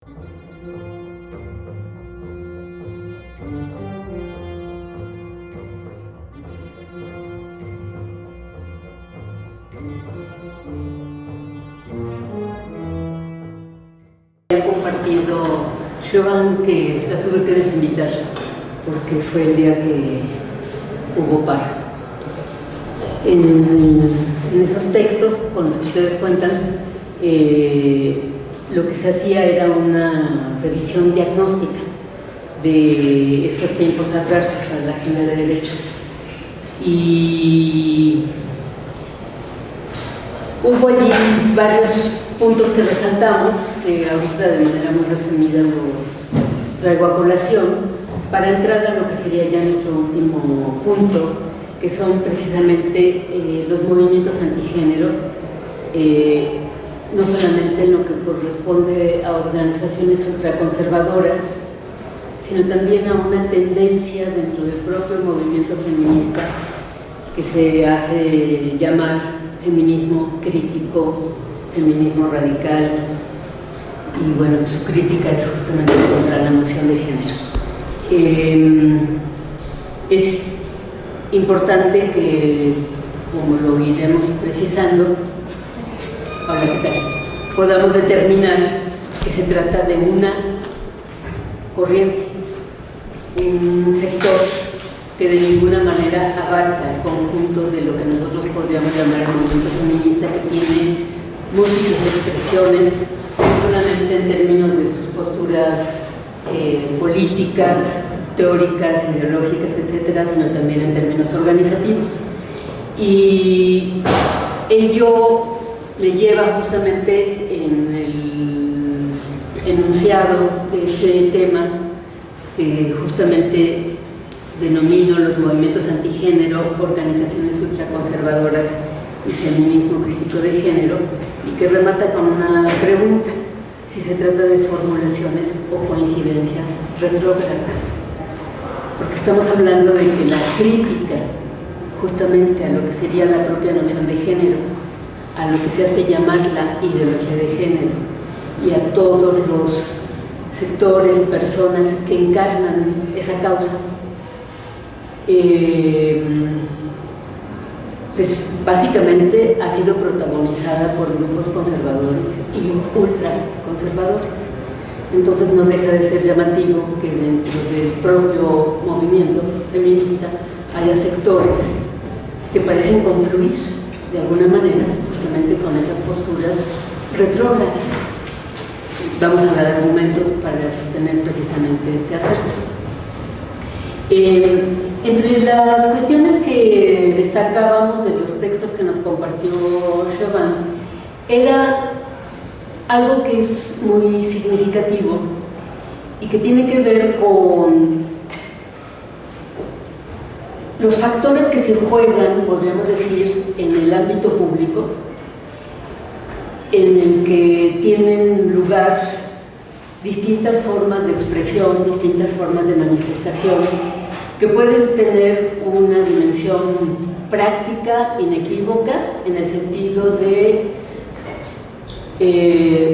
Ha compartido Siobhan, que la tuve que desinvitar porque fue el día que hubo paro. En esos textos con los que ustedes cuentan, lo que se hacía era una revisión diagnóstica de estos tiempos adversos para la agenda de derechos. Y hubo allí varios puntos que resaltamos, que ahorita de manera muy resumida los traigo a colación, para entrar a lo que sería ya nuestro último punto, que son precisamente los movimientos antigénero, no solamente en lo que corresponde a organizaciones ultraconservadoras, sino también a una tendencia dentro del propio movimiento feminista que se hace llamar feminismo crítico, feminismo radical, y bueno, su crítica es justamente contra la noción de género. Es importante que, como lo iremos precisando, ahora que tal, podamos determinar que se trata de una corriente, un sector que de ninguna manera abarca el conjunto de lo que nosotros podríamos llamar el movimiento feminista, que tiene múltiples expresiones, no solamente en términos de sus posturas políticas, teóricas, ideológicas, etcétera, sino también en términos organizativos. Y ello me lleva justamente en el enunciado de este tema, que justamente denomino los movimientos antigénero, organizaciones ultraconservadoras y feminismo crítico de género, y que remata con una pregunta: si se trata de formulaciones o coincidencias retrógradas, porque estamos hablando de que la crítica justamente a lo que sería la propia noción de género, a lo que se hace llamar la ideología de género, y a todos los sectores, personas que encarnan esa causa, pues básicamente ha sido protagonizada por grupos conservadores y ultraconservadores. Entonces no deja de ser llamativo que dentro del propio movimiento feminista haya sectores que parecen confluir de alguna manera justamente con esas posturas retrógradas. Vamos a dar argumentos para sostener precisamente este acerto. Entre las cuestiones que destacábamos de los textos que nos compartió Siobhan, era algo que es muy significativo y que tiene que ver con los factores que se juegan, podríamos decir, en el ámbito público, en el que tienen lugar distintas formas de expresión, distintas formas de manifestación, que pueden tener una dimensión práctica, inequívoca, en el sentido de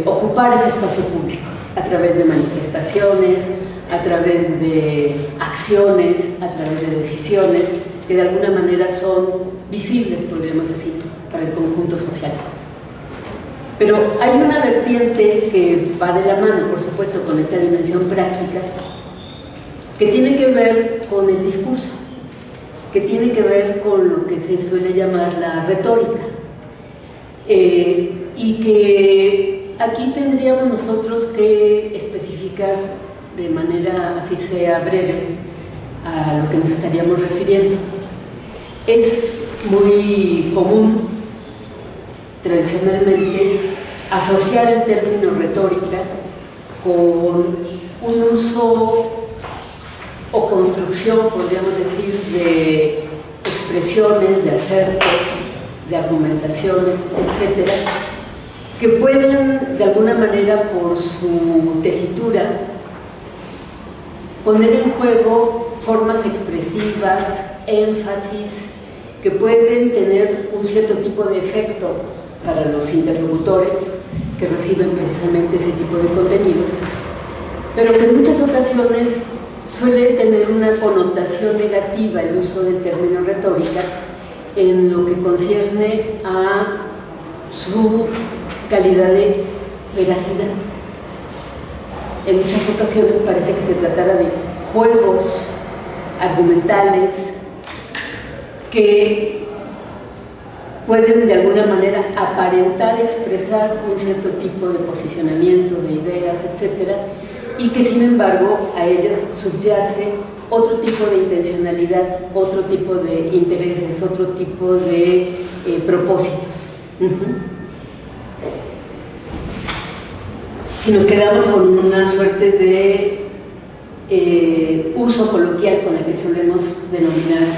ocupar ese espacio público a través de manifestaciones, a través de acciones, a través de decisiones que de alguna manera son visibles, podríamos decir, para el conjunto social. Pero hay una vertiente que va de la mano, por supuesto, con esta dimensión práctica, que tiene que ver con el discurso, que tiene que ver con lo que se suele llamar la retórica, y que aquí tendríamos nosotros que especificar de manera, así sea breve, a lo que nos estaríamos refiriendo. Es muy común tradicionalmente asociar el término retórica con un uso o construcción, podríamos decir, de expresiones, de acertos, de argumentaciones, etcétera, que pueden de alguna manera por su tesitura poner en juego formas expresivas, énfasis, que pueden tener un cierto tipo de efecto para los interlocutores, que reciben precisamente ese tipo de contenidos, pero que en muchas ocasiones suele tener una connotación negativa el uso del término retórica en lo que concierne a su calidad de veracidad. En muchas ocasiones parece que se tratara de juegos argumentales que pueden de alguna manera aparentar expresar un cierto tipo de posicionamiento, de ideas, etcétera, y que sin embargo a ellas subyace otro tipo de intencionalidad, otro tipo de intereses, otro tipo de propósitos. Si nos quedamos con una suerte de uso coloquial con el que solemos denominar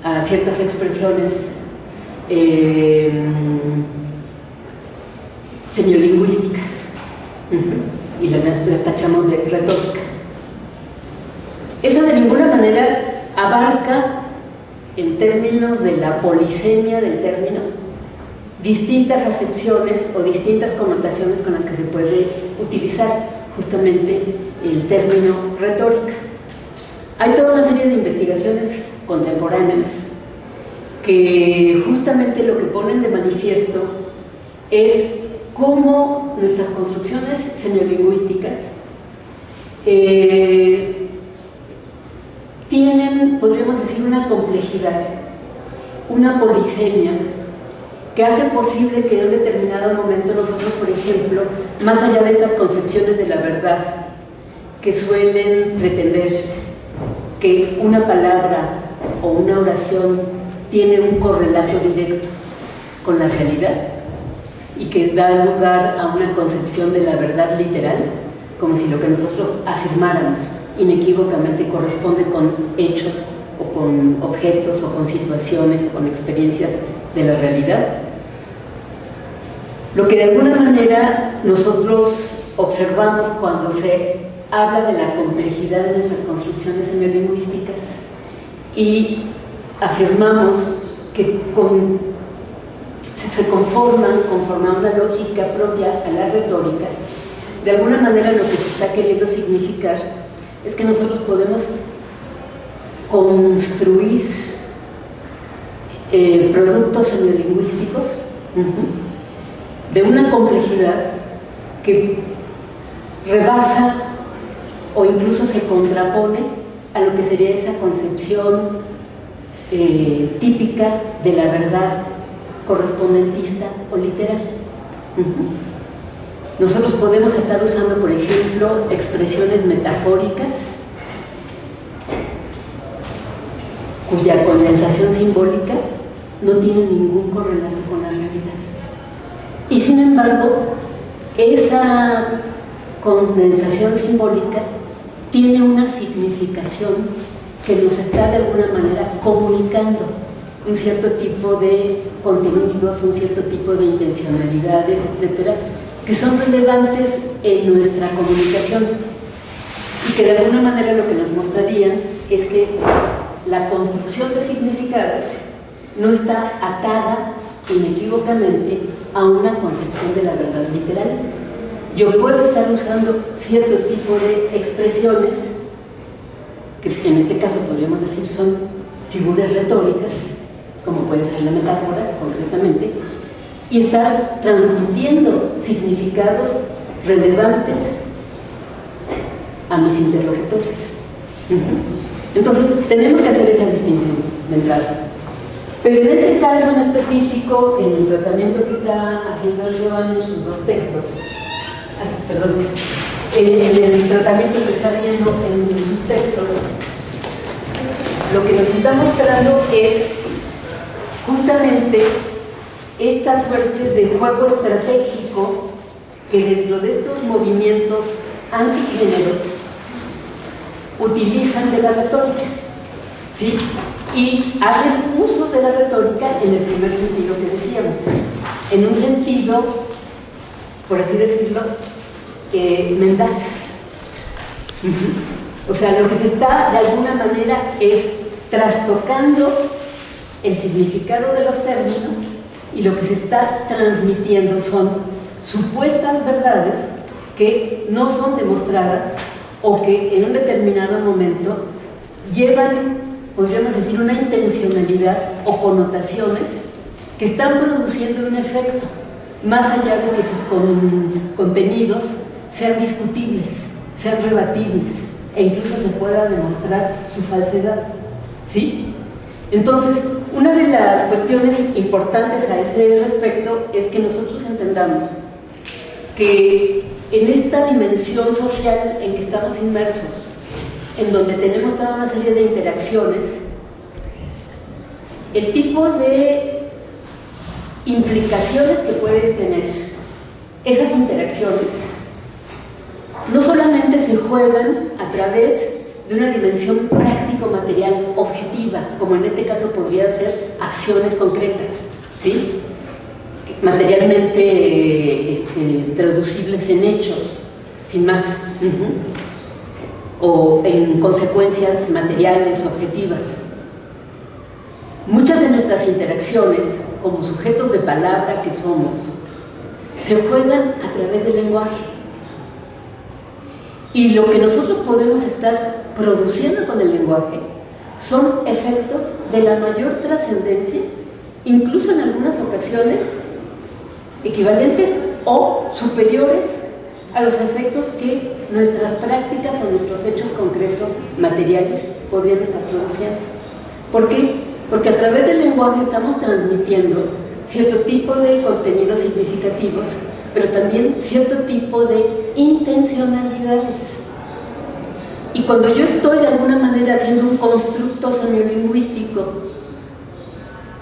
a ciertas expresiones semiolingüísticas, y las tachamos de retórica. Eso de ninguna manera abarca, en términos de la polisemia del término, distintas acepciones o distintas connotaciones con las que se puede utilizar justamente el término retórica. Hay toda una serie de investigaciones contemporáneas que justamente lo que ponen de manifiesto es cómo nuestras construcciones semiolingüísticas tienen, podríamos decir, una complejidad, una polisemia que hace posible que en un determinado momento nosotros, por ejemplo, más allá de estas concepciones de la verdad que suelen pretender que una palabra o una oración tiene un correlato directo con la realidad y que da lugar a una concepción de la verdad literal, como si lo que nosotros afirmáramos inequívocamente corresponde con hechos o con objetos o con situaciones o con experiencias de la realidad. Lo que de alguna manera nosotros observamos cuando se habla de la complejidad de nuestras construcciones semiolingüísticas y afirmamos que se conforman conforme a una lógica propia a la retórica, de alguna manera lo que se está queriendo significar es que nosotros podemos construir productos semiolingüísticos de una complejidad que rebasa o incluso se contrapone a lo que sería esa concepción típica de la verdad correspondentista o literal. Nosotros podemos estar usando, por ejemplo, expresiones metafóricas cuya condensación simbólica no tiene ningún correlato con la realidad. Y sin embargo, esa condensación simbólica tiene una significación que nos está de alguna manera comunicando un cierto tipo de contenidos, un cierto tipo de intencionalidades, etcétera, que son relevantes en nuestra comunicación y que de alguna manera lo que nos mostrarían es que la construcción de significados no está atada inequívocamente a una concepción de la verdad literal. Yo puedo estar usando cierto tipo de expresiones que en este caso podríamos decir son figuras retóricas, como puede ser la metáfora concretamente, y estar transmitiendo significados relevantes a mis interlocutores. Entonces tenemos que hacer esa distinción de entrada. Pero en este caso en específico, en el tratamiento que está haciendo Joan en sus dos textos, en el tratamiento que está haciendo en sus textos, lo que nos está mostrando es justamente esta suerte de juego estratégico que dentro de estos movimientos antigénero utilizan de la retórica, ¿sí? Y hacen usos de la retórica en el primer sentido que decíamos, en un sentido, por así decirlo, mendaz. O sea, lo que se está de alguna manera es trastocando el significado de los términos y lo que se está transmitiendo son supuestas verdades que no son demostradas o que en un determinado momento llevan, podríamos decir, una intencionalidad o connotaciones que están produciendo un efecto, más allá de que sus contenidos sean discutibles, sean rebatibles e incluso se pueda demostrar su falsedad, ¿sí? Entonces, una de las cuestiones importantes a ese respecto es que nosotros entendamos que en esta dimensión social en que estamos inmersos, en donde tenemos toda una serie de interacciones, el tipo de implicaciones que pueden tener esas interacciones no solamente se juegan a través de una dimensión práctico-material objetiva, como en este caso podría ser acciones concretas, ¿sí? Materialmente traducibles en hechos, sin más, o en consecuencias materiales objetivas. Muchas de nuestras interacciones, como sujetos de palabra que somos, se juegan a través del lenguaje. Y lo que nosotros podemos estar produciendo con el lenguaje son efectos de la mayor trascendencia, incluso en algunas ocasiones equivalentes o superiores a los efectos que nuestras prácticas o nuestros hechos concretos materiales podrían estar produciendo. ¿Por qué? Porque a través del lenguaje estamos transmitiendo cierto tipo de contenidos significativos, pero también cierto tipo de intencionalidades. Y cuando yo estoy de alguna manera haciendo un constructo semiolingüístico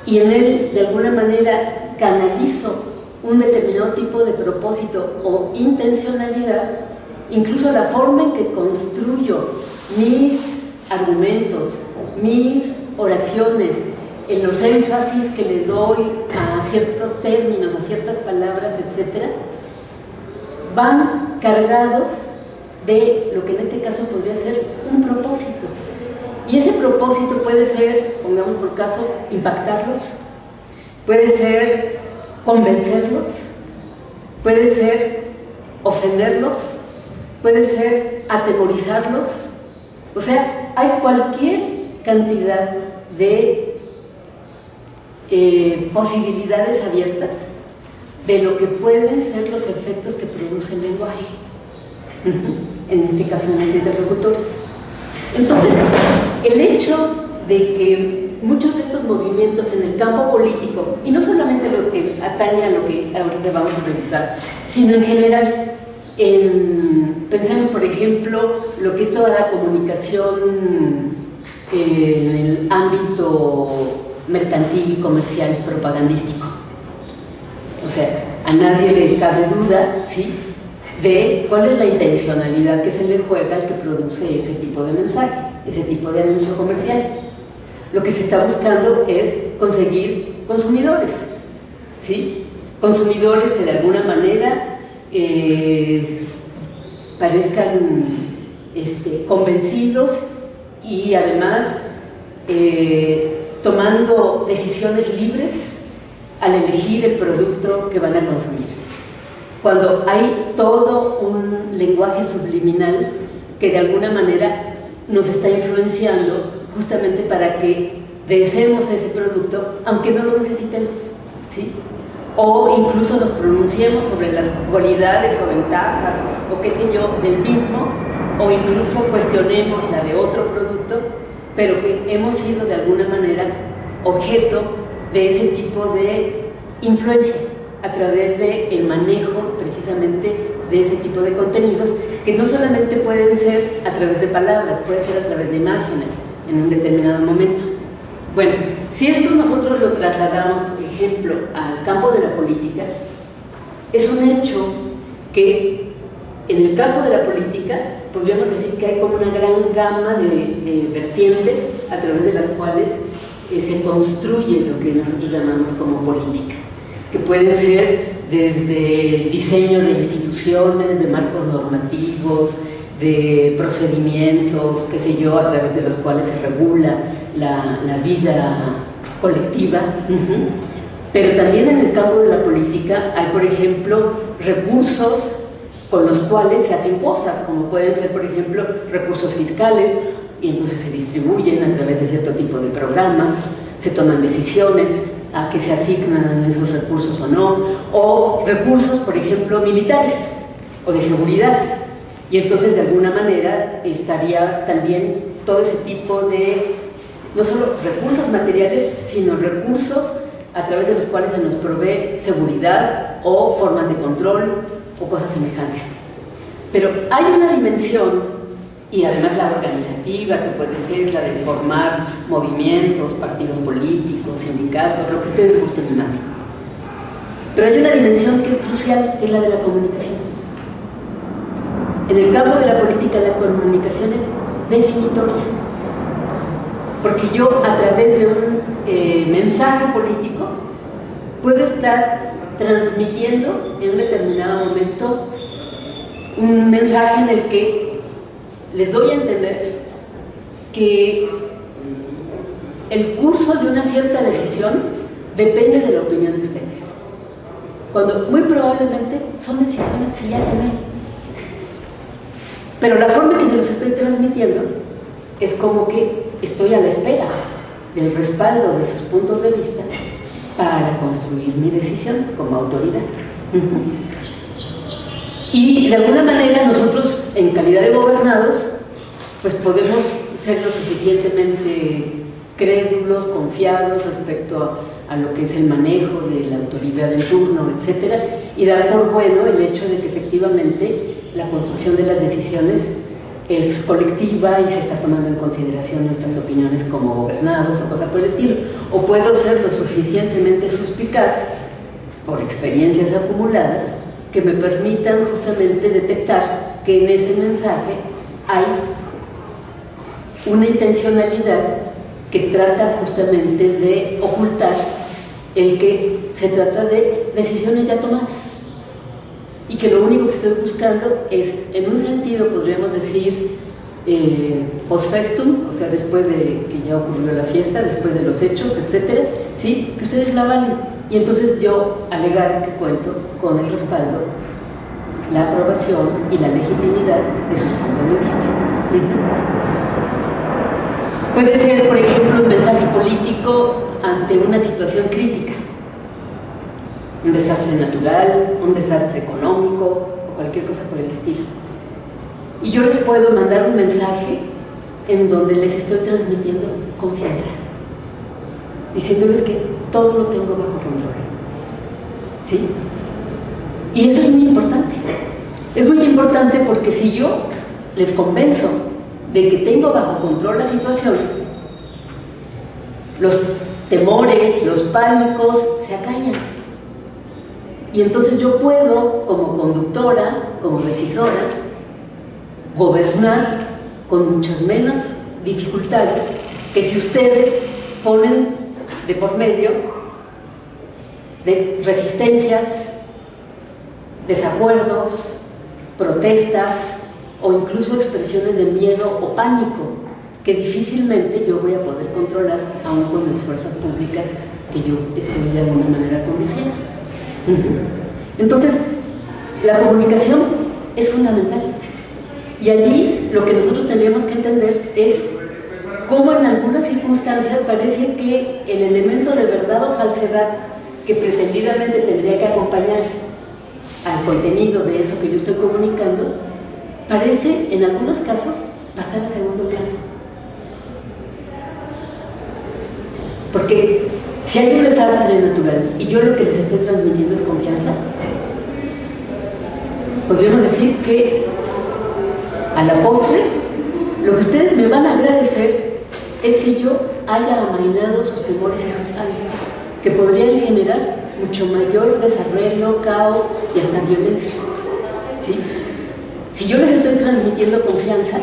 y en él de alguna manera canalizo un determinado tipo de propósito o intencionalidad, incluso la forma en que construyo mis argumentos, mis oraciones, en los énfasis que le doy a ciertos términos, a ciertas palabras, etc., van cargados de lo que en este caso podría ser un propósito. Y ese propósito puede ser, pongamos por caso, impactarlos, puede ser convencerlos, puede ser ofenderlos, puede ser atemorizarlos. O sea, hay cualquier cantidad de posibilidades abiertas de lo que pueden ser los efectos que produce el lenguaje, en este caso en los interlocutores. Entonces, el hecho de que muchos de estos movimientos en el campo político, y no solamente lo que atañe a lo que ahorita vamos a revisar, sino en general, pensemos por ejemplo lo que es toda la comunicación en el ámbito mercantil, comercial, propagandístico. O sea, a nadie le cabe duda, ¿sí?, de cuál es la intencionalidad que se le juega al que produce ese tipo de mensaje, ese tipo de anuncio comercial. Lo que se está buscando es conseguir consumidores, ¿sí? Consumidores que de alguna manera parezcan convencidos y además tomando decisiones libres al elegir el producto que van a consumir. Cuando hay todo un lenguaje subliminal que de alguna manera nos está influenciando justamente para que deseemos ese producto, aunque no lo necesitemos, ¿sí? O incluso nos pronunciemos sobre las cualidades o ventajas, o qué sé yo, del mismo, o incluso cuestionemos la de otro producto, pero que hemos sido de alguna manera objeto de ese tipo de influencia a través del manejo precisamente de ese tipo de contenidos, que no solamente pueden ser a través de palabras, puede ser a través de imágenes en un determinado momento. Bueno, si esto nosotros lo trasladamos, por ejemplo, al campo de la política, es un hecho que en el campo de la política podríamos decir que hay como una gran gama de vertientes a través de las cuales se construye lo que nosotros llamamos como política, que puede ser desde el diseño de instituciones, de marcos normativos, de procedimientos, qué sé yo, a través de los cuales se regula la vida colectiva. Pero también en el campo de la política hay, por ejemplo, recursos con los cuales se hacen cosas, como pueden ser, por ejemplo, recursos fiscales, y entonces se distribuyen a través de cierto tipo de programas, se toman decisiones a que se asignan esos recursos o no, o recursos, por ejemplo, militares o de seguridad. Y entonces, de alguna manera, estaría también todo ese tipo de, no solo recursos materiales, sino recursos a través de los cuales se nos provee seguridad o formas de control o cosas semejantes. Pero hay una dimensión, y además la organizativa, que puede ser la de formar movimientos, partidos políticos, sindicatos, lo que ustedes gusten y manden. Pero hay una dimensión que es crucial, que es la de la comunicación. En el campo de la política, la comunicación es definitoria, porque yo, a través de un mensaje político, puedo estar transmitiendo en un determinado momento un mensaje en el que les doy a entender que el curso de una cierta decisión depende de la opinión de ustedes, cuando muy probablemente son decisiones que ya tomé. Pero la forma en que se los estoy transmitiendo es como que estoy a la espera del respaldo de sus puntos de vista para construir mi decisión como autoridad. Y de alguna manera nosotros, en calidad de gobernados, pues podemos ser lo suficientemente crédulos, confiados respecto a lo que es el manejo de la autoridad en turno, etcétera, y dar por bueno el hecho de que efectivamente la construcción de las decisiones es colectiva y se está tomando en consideración nuestras opiniones como gobernados o cosa por el estilo. O puedo ser lo suficientemente suspicaz por experiencias acumuladas que me permitan justamente detectar que en ese mensaje hay una intencionalidad que trata justamente de ocultar el que se trata de decisiones ya tomadas y que lo único que estoy buscando es, en un sentido podríamos decir post festum, o sea, después de que ya ocurrió la fiesta, después de los hechos, etcétera, ¿sí? Que ustedes la avalen. Y entonces yo alegar que cuento con el respaldo, la aprobación y la legitimidad de sus puntos de vista. Puede ser, por ejemplo, un mensaje político ante una situación crítica, un desastre natural, un desastre económico o cualquier cosa por el estilo. Y yo les puedo mandar un mensaje en donde les estoy transmitiendo confianza, diciéndoles que todo lo tengo bajo control, ¿sí? Y eso es muy importante. Es muy importante porque si yo les convenzo de que tengo bajo control la situación, los temores, los pánicos se acallan. Y entonces yo puedo, como conductora, como decisora, gobernar con muchas menos dificultades que si ustedes ponen de por medio de resistencias, desacuerdos, protestas o incluso expresiones de miedo o pánico que difícilmente yo voy a poder controlar aún con las fuerzas públicas que yo estoy de alguna manera conduciendo. Entonces, la comunicación es fundamental y allí lo que nosotros tendríamos que entender es cómo en algunas circunstancias parece que el elemento de verdad o falsedad que pretendidamente tendría que acompañar al contenido de eso que yo estoy comunicando parece en algunos casos pasar a segundo plano. Porque si hay un desastre natural y yo lo que les estoy transmitiendo es confianza, podríamos decir que a la postre lo que ustedes me van a agradecer es que yo haya amainado sus temores y sus pánicos, que podrían generar mucho mayor desarrollo, caos y hasta violencia, ¿sí? Si yo les estoy transmitiendo confianza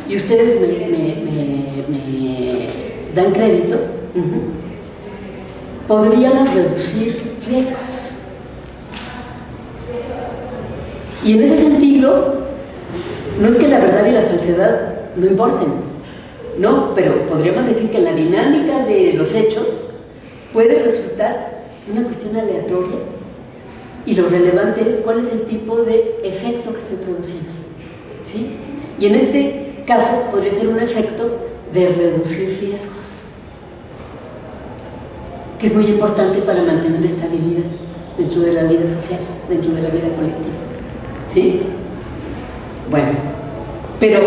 y ustedes me dan crédito, podríamos reducir riesgos. Y en ese sentido, no es que la verdad y la falsedad no importen, no, pero podríamos decir que la dinámica de los hechos puede resultar una cuestión aleatoria y lo relevante es cuál es el tipo de efecto que estoy produciendo, ¿sí? Y en este caso podría ser un efecto de reducir riesgos, que es muy importante para mantener estabilidad dentro de la vida social, dentro de la vida colectiva, ¿sí? Bueno, pero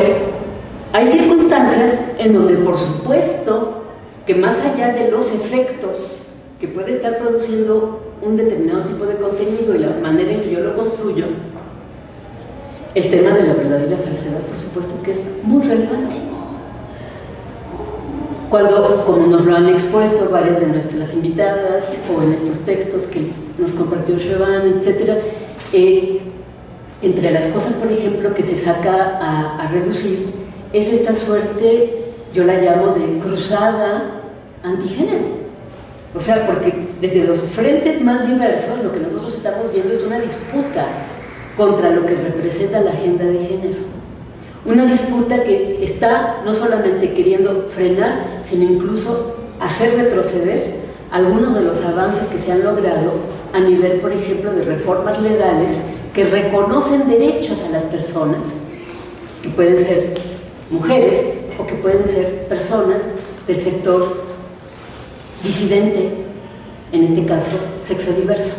hay circunstancias en donde, por supuesto, que más allá de los efectos que puede estar produciendo un determinado tipo de contenido y la manera en que yo lo construyo, el tema de la verdad y la falsedad, por supuesto que es muy relevante. Cuando, como nos lo han expuesto varias de nuestras invitadas, o en estos textos que nos compartió Shrevan, etc., entre las cosas, por ejemplo, que se saca a relucir, es esta suerte, yo la llamo de cruzada antigénero. O sea, porque desde los frentes más diversos, lo que nosotros estamos viendo es una disputa contra lo que representa la agenda de género. Una disputa que está no solamente queriendo frenar, sino incluso hacer retroceder algunos de los avances que se han logrado a nivel, por ejemplo, de reformas legales que reconocen derechos a las personas, que pueden ser mujeres o que pueden ser personas del sector disidente, en este caso, sexo diverso.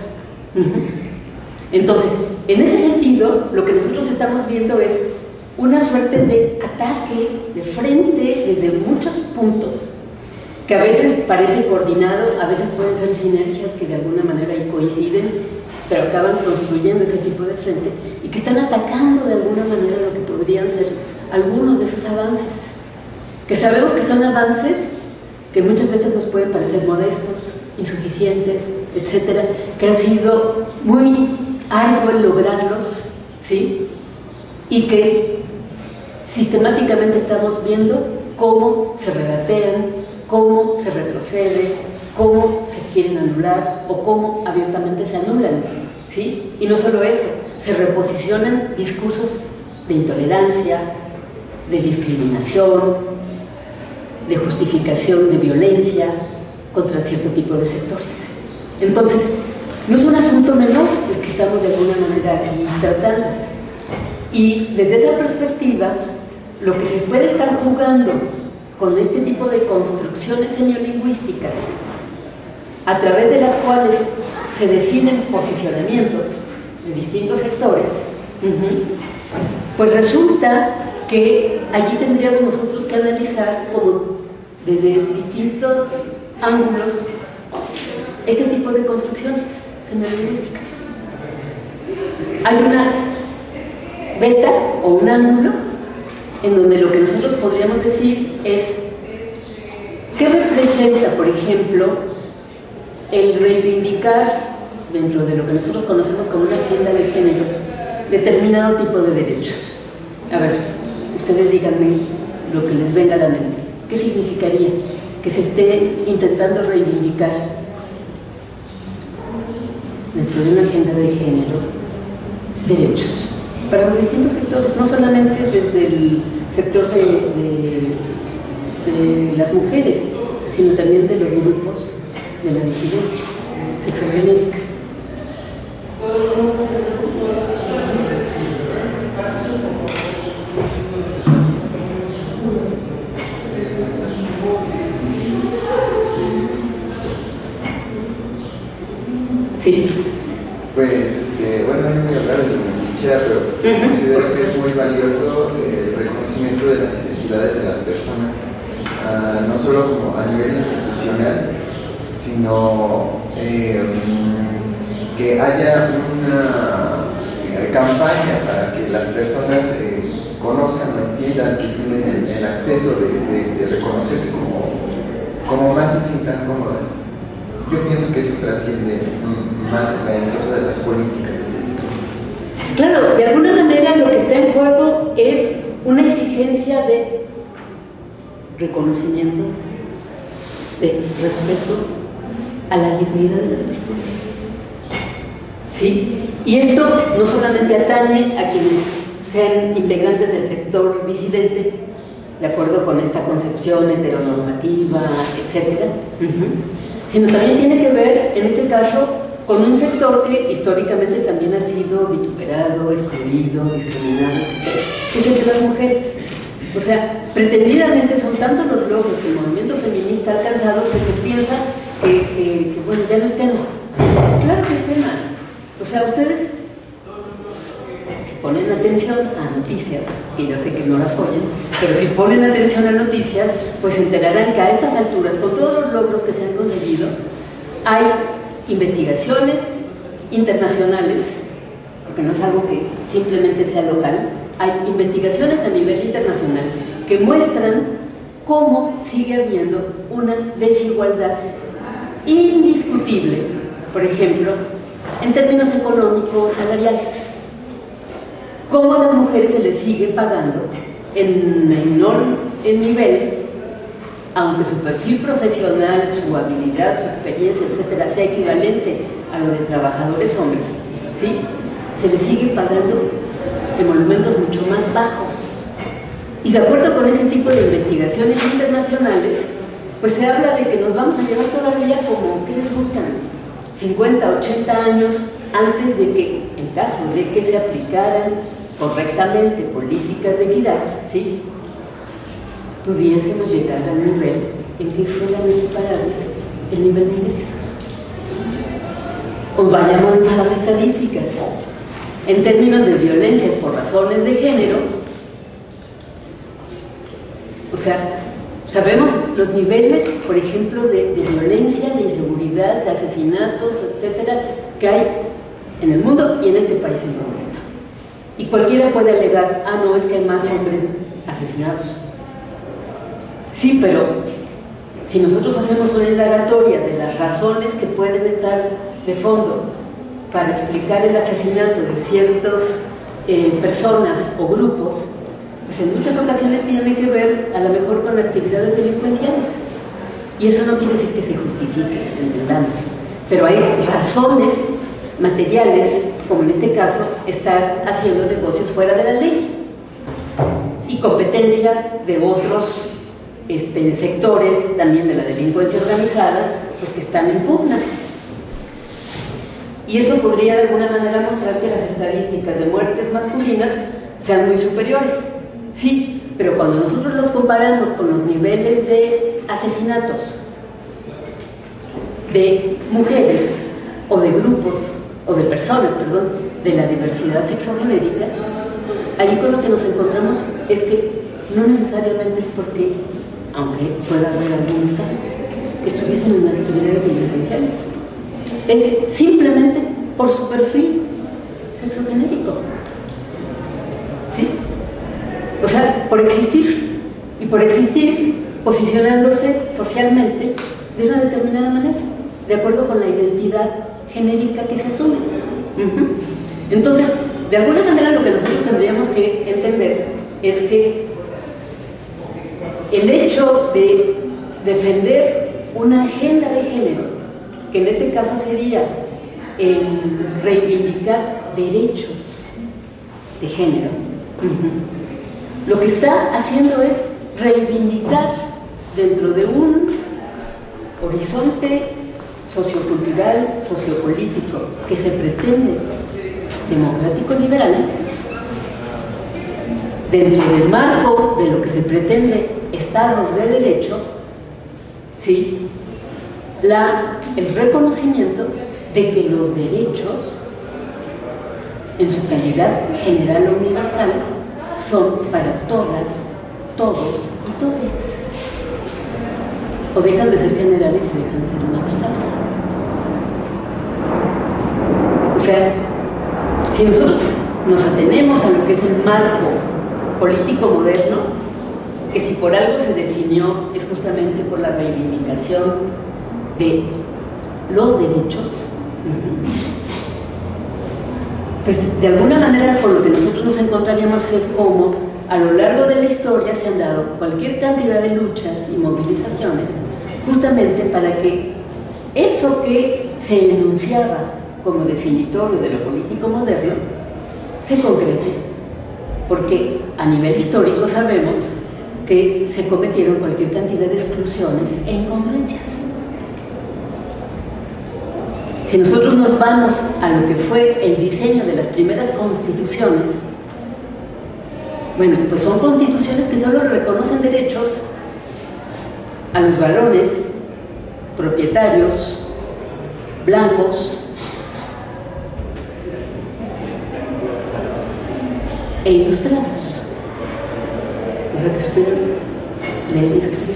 Entonces, en ese sentido, lo que nosotros estamos viendo es una suerte de ataque de frente desde muchos puntos, que a veces parece coordinado, a veces pueden ser sinergias que de alguna manera ahí coinciden, pero acaban construyendo ese tipo de frente y que están atacando de alguna manera lo que podrían ser algunos de esos avances, que sabemos que son avances que muchas veces nos pueden parecer modestos, insuficientes, etcétera, que han sido muy arduo el lograrlos, ¿sí? Y que sistemáticamente estamos viendo cómo se regatean, cómo se retrocede, cómo se quieren anular o cómo abiertamente se anulan, ¿sí? Y no solo eso, se reposicionan discursos de intolerancia, de discriminación, de justificación de violencia contra cierto tipo de sectores. Entonces, no es un asunto menor el que estamos de alguna manera aquí tratando. Y desde esa perspectiva, lo que se puede estar jugando con este tipo de construcciones semiolingüísticas, a través de las cuales se definen posicionamientos de distintos sectores, pues resulta que allí tendríamos nosotros que analizar como desde distintos ángulos este tipo de construcciones semiolingüísticas. Hay una beta o un ángulo en donde lo que nosotros podríamos decir es ¿qué representa, por ejemplo, el reivindicar dentro de lo que nosotros conocemos como una agenda de género determinado tipo de derechos? A ver, ustedes díganme lo que les venga a la mente. ¿Qué significaría que se esté intentando reivindicar dentro de una agenda de género derechos para los distintos sectores, no solamente desde el sector de las mujeres, sino también de los grupos de la disidencia sexogenérica? Sí. Pues, bueno, no voy a hablar de cliché, pero considero que es muy valioso el reconocimiento de las identidades de las personas, no solo como a nivel institucional, sino que haya una campaña para que las personas conozcan o entiendan que tienen el acceso de reconocerse como más se sientan cómodas. Yo pienso que eso trasciende más incluso de las políticas. Claro, de alguna manera lo que está en juego es una exigencia de reconocimiento, de respeto a la dignidad de las personas. ¿Sí? Y esto no solamente atañe a quienes sean integrantes del sector disidente, de acuerdo con esta concepción heteronormativa, etcétera, sino también tiene que ver, en este caso, con un sector que históricamente también ha sido vituperado, excluido, discriminado, etc., que es el de las mujeres. O sea, pretendidamente son tantos los logros que el movimiento feminista ha alcanzado que se piensa que bueno, ya no es tema. Claro que es tema. O sea, ustedes, si ponen atención a noticias, que ya sé que no las oyen, pero si ponen atención a noticias, pues se enterarán que a estas alturas, con todos los logros que se han conseguido, hay investigaciones internacionales, porque no es algo que simplemente sea local, hay investigaciones a nivel internacional que muestran cómo sigue habiendo una desigualdad indiscutible, por ejemplo, en términos económicos salariales. Cómo a las mujeres se les sigue pagando en menor nivel, aunque su perfil profesional, su habilidad, su experiencia, etcétera, sea equivalente a lo de trabajadores hombres, ¿sí? Se les sigue pagando en monumentos mucho más bajos. Y de acuerdo con ese tipo de investigaciones internacionales, pues se habla de que nos vamos a llevar todavía como, ¿qué les gustan? 50, 80 años antes de que, en caso de que se aplicaran correctamente políticas de equidad, ¿sí?, pudiésemos llegar al nivel en que fueran equiparables el nivel de ingresos. O vayámonos a las estadísticas. En términos de violencias por razones de género, o sea, sabemos los niveles, por ejemplo, de violencia, de inseguridad, de asesinatos, etcétera, que hay en el mundo y en este país en concreto. Y cualquiera puede alegar, ah, no, es que hay más hombres asesinados. Sí, pero si nosotros hacemos una indagatoria de las razones que pueden estar de fondo para explicar el asesinato de ciertas personas o grupos, pues en muchas ocasiones tiene que ver a lo mejor con actividades delincuenciales. Y eso no quiere decir que se justifique, entendamos. Pero hay razones materiales, como en este caso, estar haciendo negocios fuera de la ley. Y competencia de otros sectores, también de la delincuencia organizada, pues que están en pugna. Y eso podría de alguna manera mostrar que las estadísticas de muertes masculinas sean muy superiores. Sí, pero cuando nosotros los comparamos con los niveles de asesinatos de mujeres o de grupos, o de personas, perdón, de la diversidad sexogenérica, allí con lo que nos encontramos es que no necesariamente es porque, aunque pueda haber algunos casos, estuviesen en actividades delincuenciales. Es simplemente por su perfil sexogenérico. ¿Sí? O sea, por existir. Y por existir posicionándose socialmente de una determinada manera, de acuerdo con la identidad genérica que se asume. Entonces, de alguna manera lo que nosotros tendríamos que entender es que el hecho de defender una agenda de género, que en este caso sería el reivindicar derechos de género, lo que está haciendo es reivindicar dentro de un horizonte sociocultural, sociopolítico que se pretende democrático-liberal, dentro del marco de lo que se pretende estados de derecho, ¿sí?, el reconocimiento de que los derechos, en su calidad general o universal, son para todas, todos y todes. O dejan de ser generales y dejan de ser universales. O sea, si nosotros nos atenemos a lo que es el marco político moderno, que si por algo se definió es justamente por la reivindicación de los derechos, pues de alguna manera con lo que nosotros nos encontraríamos es como a lo largo de la historia se han dado cualquier cantidad de luchas y movilizaciones justamente para que eso que se enunciaba como definitorio de lo político moderno se concrete, porque a nivel histórico sabemos que se cometieron cualquier cantidad de exclusiones e incongruencias. Si nosotros nos vamos a lo que fue el diseño de las primeras constituciones, bueno, pues son constituciones que solo reconocen derechos a los varones, propietarios, blancos, e ilustrados, o sea que supieran leer y escribir.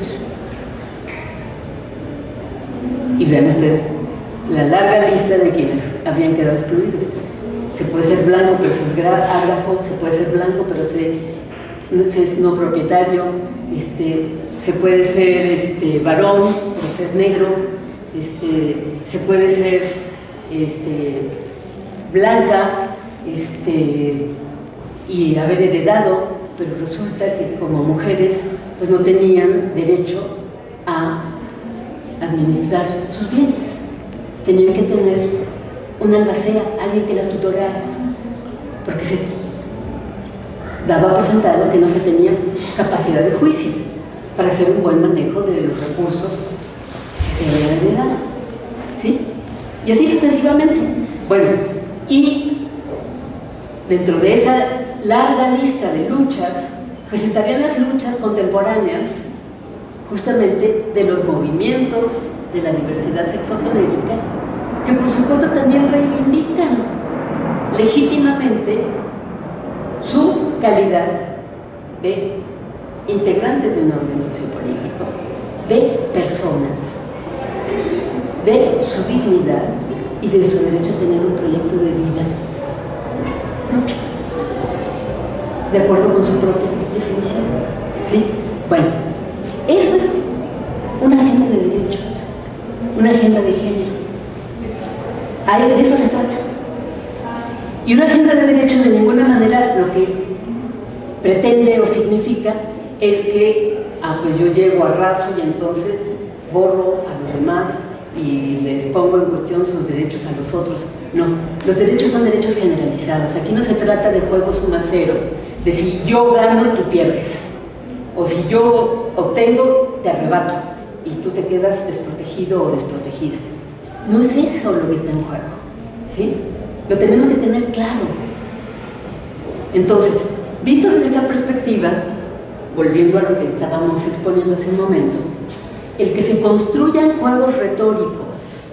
Y vean ustedes la larga lista de quienes habrían quedado excluidos. Se puede ser blanco pero se es ágrafo, se puede ser blanco pero se es no propietario, se puede ser varón pero se es negro, se puede ser blanca y haber heredado, pero resulta que como mujeres pues no tenían derecho a administrar sus bienes. Tenían que tener una albacea, alguien que las tutorara, porque se daba por sentado que no se tenía capacidad de juicio para hacer un buen manejo de los recursos que se habían heredado, ¿sí? Y así sucesivamente. Bueno, y dentro de esa larga lista de luchas, pues estarían las luchas contemporáneas justamente de los movimientos de la diversidad sexogenérica, que por supuesto también reivindican legítimamente su calidad de integrantes de un orden sociopolítico, de personas, de su dignidad y de su derecho a tener un proyecto de vida propio, de acuerdo con su propia definición. ¿Sí? Bueno, eso es una agenda de derechos, una agenda de género. De eso se trata. Y una agenda de derechos de ninguna manera lo que pretende o significa es que, pues yo llego a raso y entonces borro a los demás y les pongo en cuestión sus derechos a los otros. No, los derechos son derechos generalizados. Aquí no se trata de juego suma cero, de si yo gano, tú pierdes, o si yo obtengo, te arrebato y tú te quedas desprotegido o desprotegida. No es eso lo que está en juego, ¿sí? Lo tenemos que tener claro. Entonces, visto desde esa perspectiva, volviendo a lo que estábamos exponiendo hace un momento, el que se construyan juegos retóricos,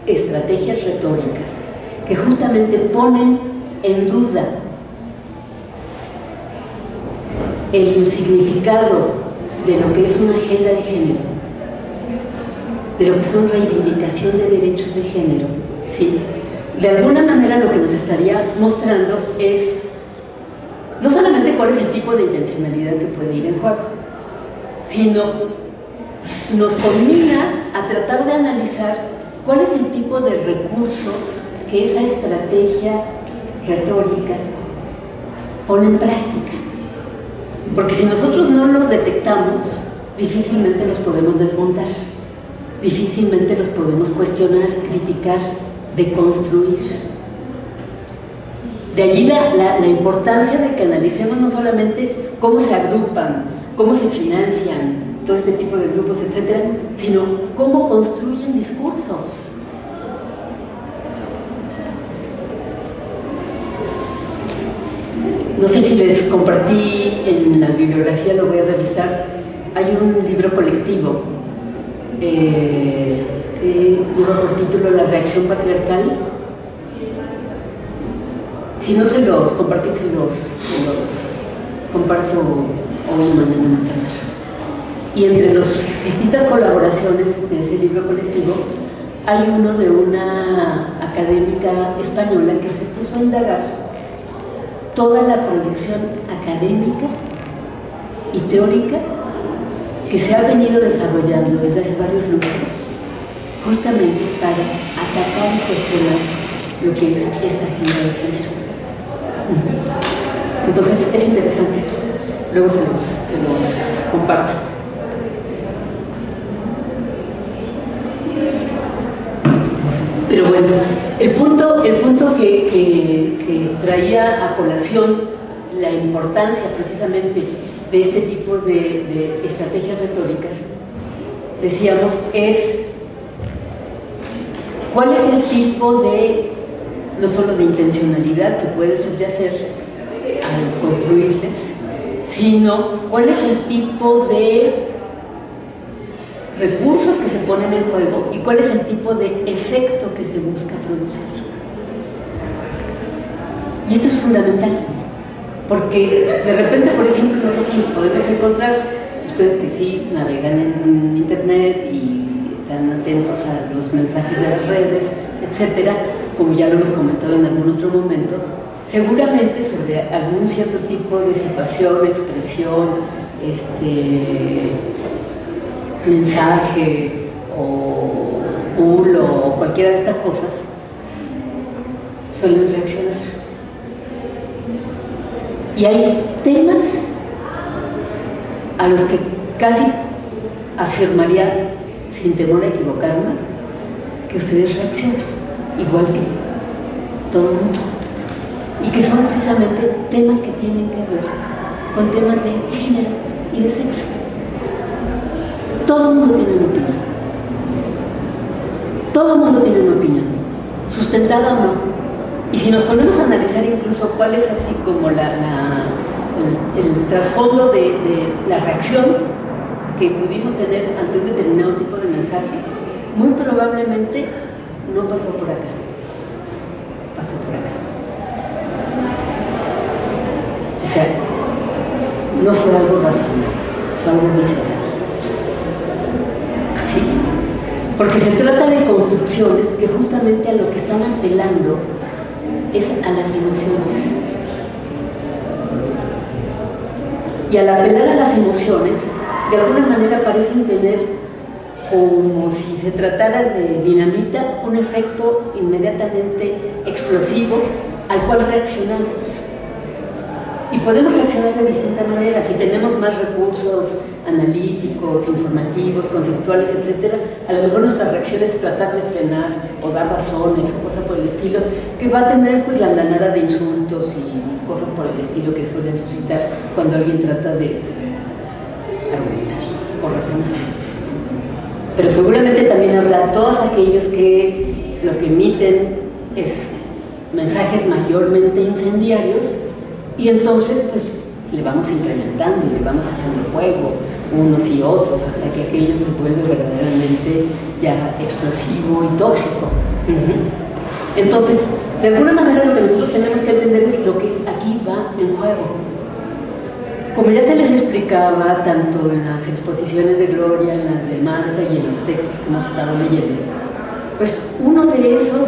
estrategias retóricas, que justamente ponen en duda el significado de lo que es una agenda de género, de lo que son reivindicación de derechos de género, ¿sí? De alguna manera lo que nos estaría mostrando es no solamente cuál es el tipo de intencionalidad que puede ir en juego, sino nos conmina a tratar de analizar cuál es el tipo de recursos que esa estrategia retórica pone en práctica. Porque si nosotros no los detectamos, difícilmente los podemos desmontar, difícilmente los podemos cuestionar, criticar, deconstruir. De allí la importancia de que analicemos no solamente cómo se agrupan, cómo se financian todo este tipo de grupos, etcétera, sino cómo construyen discursos. No sé si les compartí en la bibliografía, lo voy a revisar. Hay un libro colectivo que lleva por título La reacción patriarcal. Si no se los compartí, se los comparto hoy, mañana, más tarde. Y entre las distintas colaboraciones de ese libro colectivo, hay uno de una académica española que se puso a indagar toda la producción académica y teórica que se ha venido desarrollando desde hace varios lustros, justamente para atacar y cuestionar lo que es esta agenda de género. Entonces es interesante, luego se los comparto. Pero bueno, el punto que traía a colación la importancia precisamente de este tipo de estrategias retóricas, decíamos, es ¿Cuál es el tipo de, no solo de intencionalidad que puede subyacer al construirles, sino cuál es el tipo de recursos que se ponen en juego y cuál es el tipo de efecto que se busca producir? Y esto es fundamental, porque de repente, por ejemplo, nosotros nos podemos encontrar, ustedes que sí navegan en internet y están atentos a los mensajes de las redes, etcétera, como ya lo hemos comentado en algún otro momento, seguramente sobre algún cierto tipo de situación, expresión, mensaje o bulo o cualquiera de estas cosas, suelen reaccionar. Y hay temas a los que casi afirmaría, sin temor a equivocarme, que ustedes reaccionan, igual que todo el mundo, y que son precisamente temas que tienen que ver con temas de género y de sexo. Todo el mundo tiene una opinión. Todo el mundo tiene una opinión, sustentada o no. Y si nos ponemos a analizar incluso cuál es así como el trasfondo de la reacción que pudimos tener ante un determinado tipo de mensaje, muy probablemente no pasó por acá, pasó por acá. O sea, no fue algo racional, fue algo miserable. ¿Sí? Porque se trata de construcciones que justamente a lo que están apelando es a las emociones. Y al apelar a las emociones, de alguna manera parecen tener, como si se tratara de dinamita, un efecto inmediatamente explosivo al cual reaccionamos. Y podemos reaccionar de distintas maneras. Si tenemos más recursos analíticos, informativos, conceptuales, etcétera, a lo mejor nuestra reacción es tratar de frenar o dar razones o cosas por el estilo, que va a tener pues la andanada de insultos y cosas por el estilo que suelen suscitar cuando alguien trata de argumentar o razonar. Pero seguramente también habrá todos aquellos que lo que emiten es mensajes mayormente incendiarios, y entonces pues le vamos incrementando y le vamos echando fuego unos y otros hasta que aquello se vuelve verdaderamente ya explosivo y tóxico. Entonces, de alguna manera lo que nosotros tenemos que entender es lo que aquí va en juego. Como ya se les explicaba tanto en las exposiciones de Gloria, en las de Marta y en los textos que hemos estado leyendo, pues uno de esos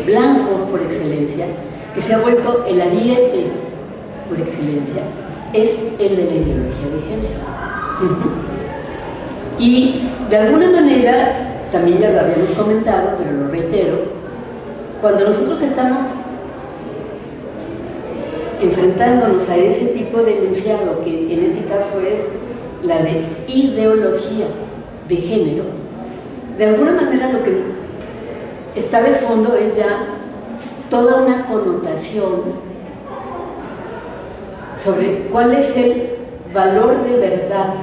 blancos por excelencia, que se ha vuelto el ariete por excelencia, es el de la ideología de género. Y de alguna manera, también ya lo habíamos comentado, pero lo reitero, cuando nosotros estamos enfrentándonos a ese tipo de enunciado, que en este caso es la de ideología de género, de alguna manera lo que está de fondo es ya toda una connotación sobre cuál es el valor de verdad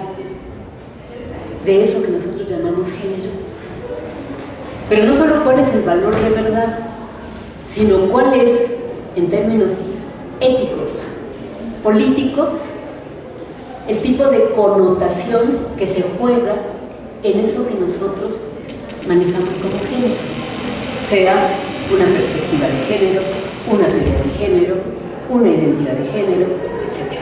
de eso que nosotros llamamos género. Pero no solo cuál es el valor de verdad, sino cuál es, en términos éticos, políticos, el tipo de connotación que se juega en eso que nosotros manejamos como género, sea una perspectiva de género, una teoría de género, una identidad de género, etc.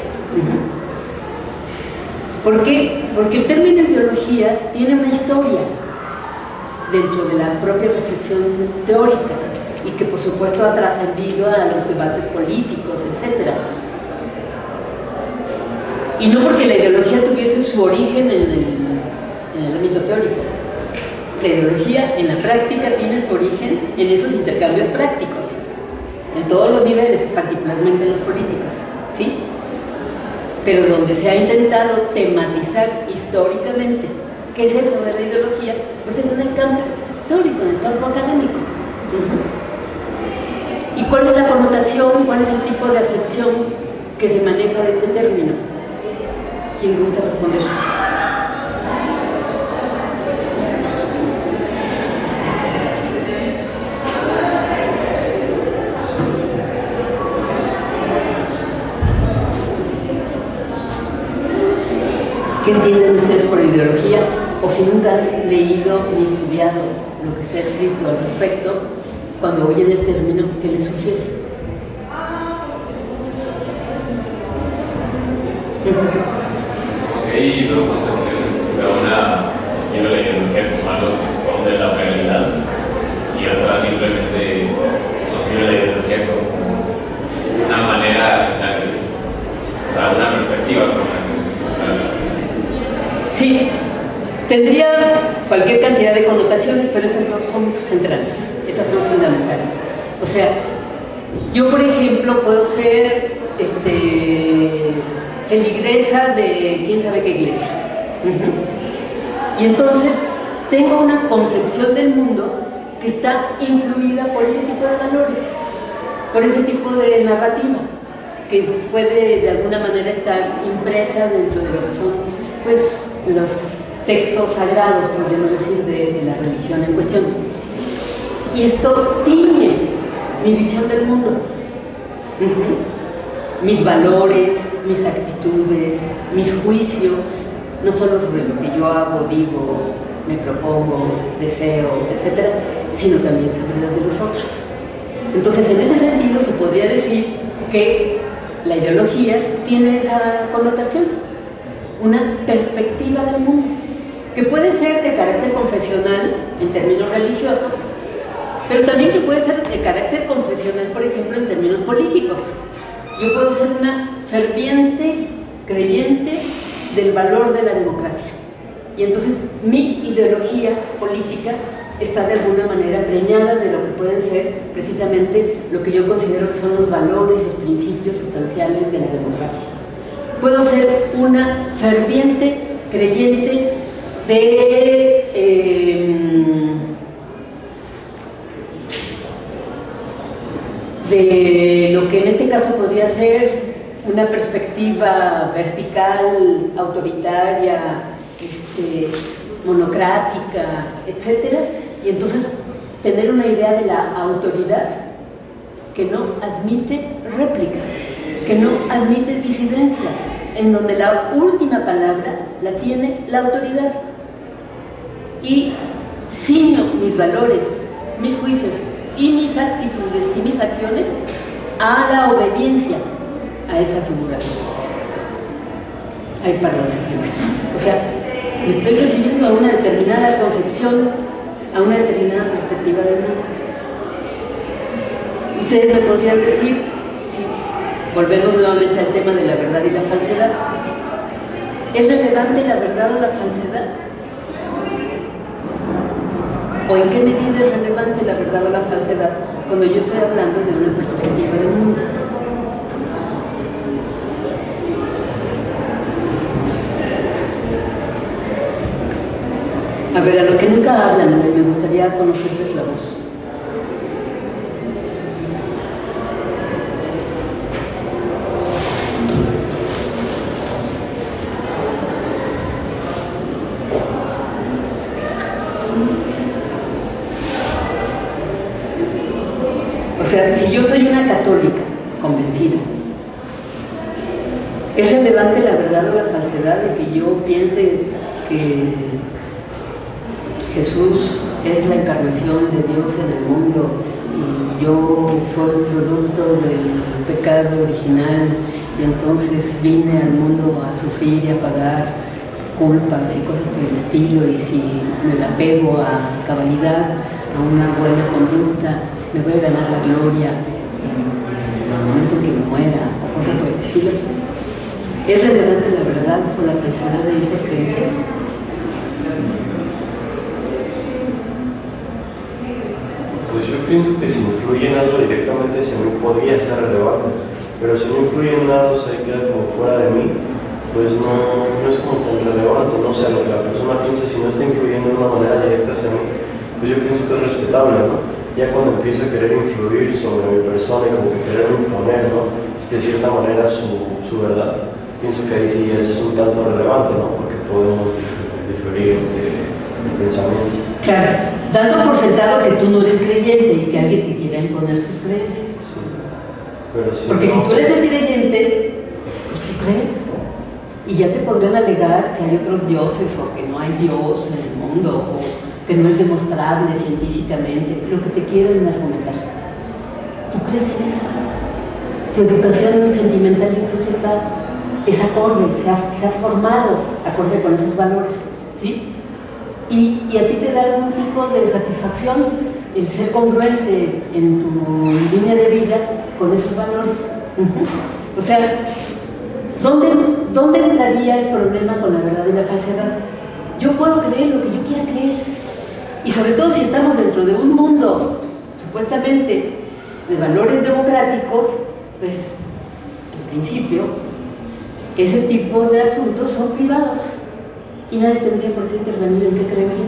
¿Por qué? Porque el término ideología tiene una historia dentro de la propia reflexión teórica y que por supuesto ha trascendido a los debates políticos, etc. Y no porque la ideología tuviese su origen en el ámbito teórico. La ideología en la práctica tiene su origen en esos intercambios prácticos, en todos los niveles, particularmente en los políticos, ¿sí? Pero donde se ha intentado tematizar históricamente qué es eso de la ideología, pues es en el campo teórico, en el campo académico. ¿Y cuál es la connotación, cuál es el tipo de acepción que se maneja de este término? ¿Quién gusta responder? ¿Qué entienden ustedes por ideología? O si nunca han leído ni estudiado lo que está escrito al respecto, cuando oyen el término, ¿qué les sugiere? Hay dos concepciones, o sea, una concibe la ideología como algo que esconde la realidad y otra simplemente concibe la ideología como una manera en la que se, o sea, una perspectiva con la que se explica la realidad. Sí, tendría cualquier cantidad de connotaciones, pero esas dos son centrales, esas son fundamentales. O sea, yo por ejemplo puedo ser feligresa de quién sabe qué iglesia. Y entonces tengo una concepción del mundo que está influida por ese tipo de valores, por ese tipo de narrativa, que puede de alguna manera estar impresa dentro de lo que son pues los textos sagrados, podríamos decir, de la religión en cuestión. Y esto tiñe mi visión del mundo. Mis valores, mis actitudes, mis juicios, no solo sobre lo que yo hago, digo, me propongo, deseo, etcétera, sino también sobre lo de los otros. Entonces, en ese sentido, se podría decir que la ideología tiene esa connotación, una perspectiva del mundo, que puede ser de carácter confesional en términos religiosos, pero también que puede ser de carácter confesional, por ejemplo, en términos políticos. Yo puedo ser una ferviente creyente del valor de la democracia. Y entonces mi ideología política está de alguna manera preñada de lo que pueden ser precisamente lo que yo considero que son los valores, los principios sustanciales de la democracia. Puedo ser una ferviente creyente de lo que en este caso podría ser una perspectiva vertical, autoritaria, monocrática, etcétera, y entonces tener una idea de la autoridad que no admite réplica, que no admite disidencia, en donde la última palabra la tiene la autoridad. Y ciño mis valores, mis juicios y mis actitudes y mis acciones a la obediencia a esa figura. Hay para los ejemplos. O sea, me estoy refiriendo a una determinada concepción, a una determinada perspectiva del mundo. Ustedes me podrían decir, si volvemos nuevamente al tema de la verdad y la falsedad, ¿es relevante la verdad o la falsedad? ¿O en qué medida es relevante la verdad o la falsedad cuando yo estoy hablando de una perspectiva del mundo? A ver, a los que nunca hablan, me gustaría conocerles la voz. O sea, si yo soy una católica convencida, ¿es relevante la verdad o la falsedad de que yo piense que Jesús es la encarnación de Dios en el mundo y yo soy producto del pecado original y entonces vine al mundo a sufrir y a pagar culpas y cosas por el estilo, y si me apego a cabalidad, a una buena conducta, me voy a ganar la gloria en el momento en que me muera o cosas por el estilo? ¿Es relevante la verdad o la falsedad de esas creencias? Pues yo pienso que si influye en algo directamente, si a mí podría ser relevante, pero si no influye en nada, o sea, queda como fuera de mí, pues no es como tan relevante, no sé, lo que la persona piensa, si no está influyendo de una manera directa hacia mí, pues yo pienso que es respetable, ¿no? Ya cuando empieza a querer influir sobre mi persona y como que querer imponer, ¿no?, de cierta manera su verdad, pienso que ahí sí es un tanto relevante, ¿no?, porque podemos diferir de pensamiento. Claro, dando por sentado que tú no eres creyente y que alguien te quiera imponer sus creencias. Sí. Pero si porque no, si tú eres el creyente, pues tú crees. y ya te podrían alegar que hay otros dioses o que no hay Dios en el mundo o que no es demostrable científicamente, lo que te quieren argumentar. ¿Tú crees en eso? Tu educación sentimental incluso es acorde, se ha formado acorde con esos valores, ¿sí? Y a ti te da algún tipo de satisfacción el ser congruente en tu línea de vida con esos valores. O sea, ¿dónde entraría el problema con la verdad y la falsedad? Yo puedo creer lo que yo quiera creer, y sobre todo si estamos dentro de un mundo supuestamente de valores democráticos, pues en principio ese tipo de asuntos son privados y nadie tendría por qué intervenir en qué creo yo.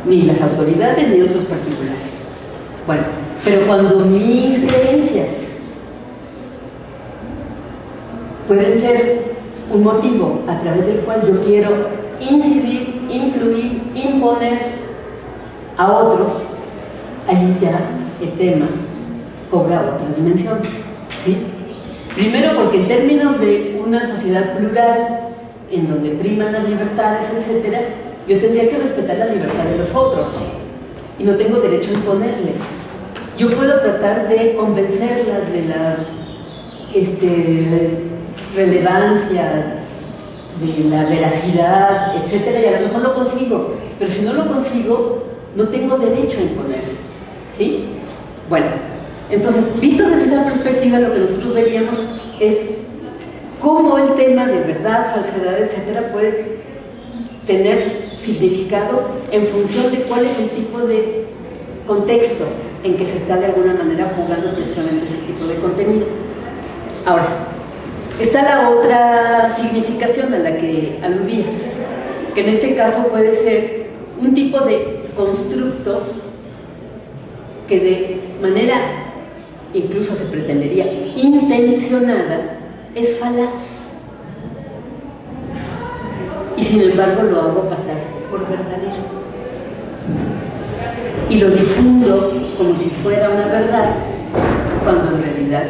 Ni las autoridades ni otros particulares. Bueno, pero cuando mis creencias pueden ser un motivo a través del cual yo quiero incidir, influir, imponer a otros, ahí ya el tema cobra otra dimensión, ¿sí? Primero porque en términos de una sociedad plural, en donde priman las libertades, etc., yo tendría que respetar la libertad de los otros y no tengo derecho a imponerles. Yo puedo tratar de convencerlas de la relevancia, de la veracidad, etc., y a lo mejor lo consigo, pero si no lo consigo, no tengo derecho a imponer, ¿sí? Bueno, entonces, visto desde esa perspectiva, lo que nosotros veríamos es cómo el tema de verdad, falsedad, etcétera, puede tener significado en función de cuál es el tipo de contexto en que se está de alguna manera jugando precisamente ese tipo de contenido. Ahora, está la otra significación a la que aludías, que en este caso puede ser un tipo de constructo que de manera, incluso se pretendería, intencionada, es falaz. Y sin embargo lo hago pasar por verdadero. Y lo difundo como si fuera una verdad, cuando en realidad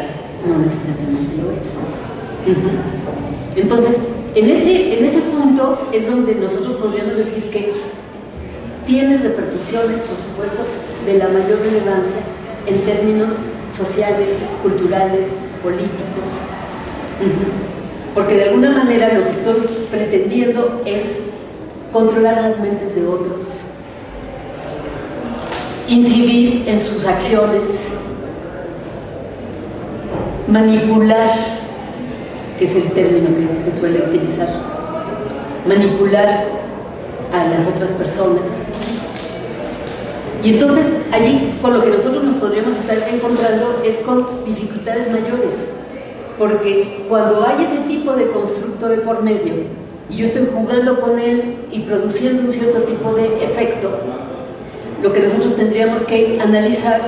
no necesariamente lo es. Entonces, en ese punto es donde nosotros podríamos decir que tiene repercusiones, por supuesto, de la mayor relevancia en términos sociales, culturales, políticos. Porque de alguna manera lo que estoy pretendiendo es controlar las mentes de otros, incidir en sus acciones, manipular, que es el término que se suele utilizar, manipular a las otras personas. Y entonces allí con lo que nosotros nos podríamos estar encontrando es con dificultades mayores, porque cuando hay ese tipo de constructo de por medio y yo estoy jugando con él y produciendo un cierto tipo de efecto, lo que nosotros tendríamos que analizar,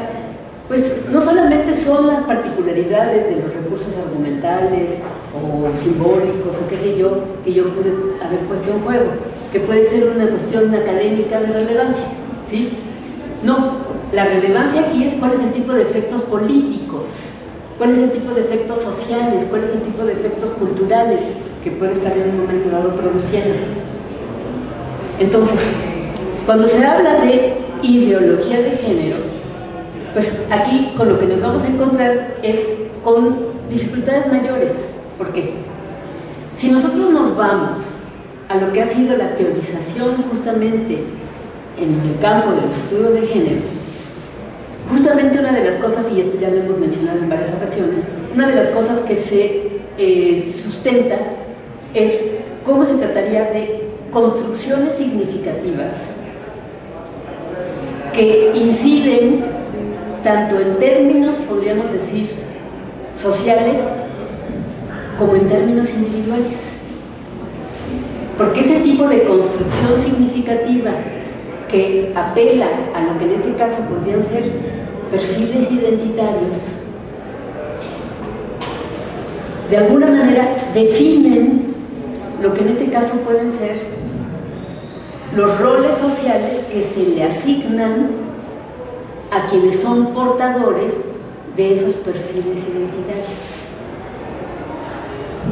pues no solamente son las particularidades de los recursos argumentales o simbólicos o qué sé yo, que yo pude haber puesto en juego, que puede ser una cuestión académica de relevancia, ¿sí? No, la relevancia aquí es cuál es el tipo de efectos políticos, cuál es el tipo de efectos sociales, cuál es el tipo de efectos culturales que puede estar en un momento dado produciendo. Entonces, cuando se habla de ideología de género, pues aquí con lo que nos vamos a encontrar es con dificultades mayores. ¿Por qué? Si nosotros nos vamos a lo que ha sido la teorización justamente en el campo de los estudios de género, justamente una de las cosas, y esto ya lo hemos mencionado en varias ocasiones, una de las cosas que se sustenta es cómo se trataría de construcciones significativas que inciden tanto en términos, podríamos decir, sociales, como en términos individuales. Porque ese tipo de construcción significativa que apela a lo que en este caso podrían ser perfiles identitarios, de alguna manera definen lo que en este caso pueden ser los roles sociales que se le asignan a quienes son portadores de esos perfiles identitarios.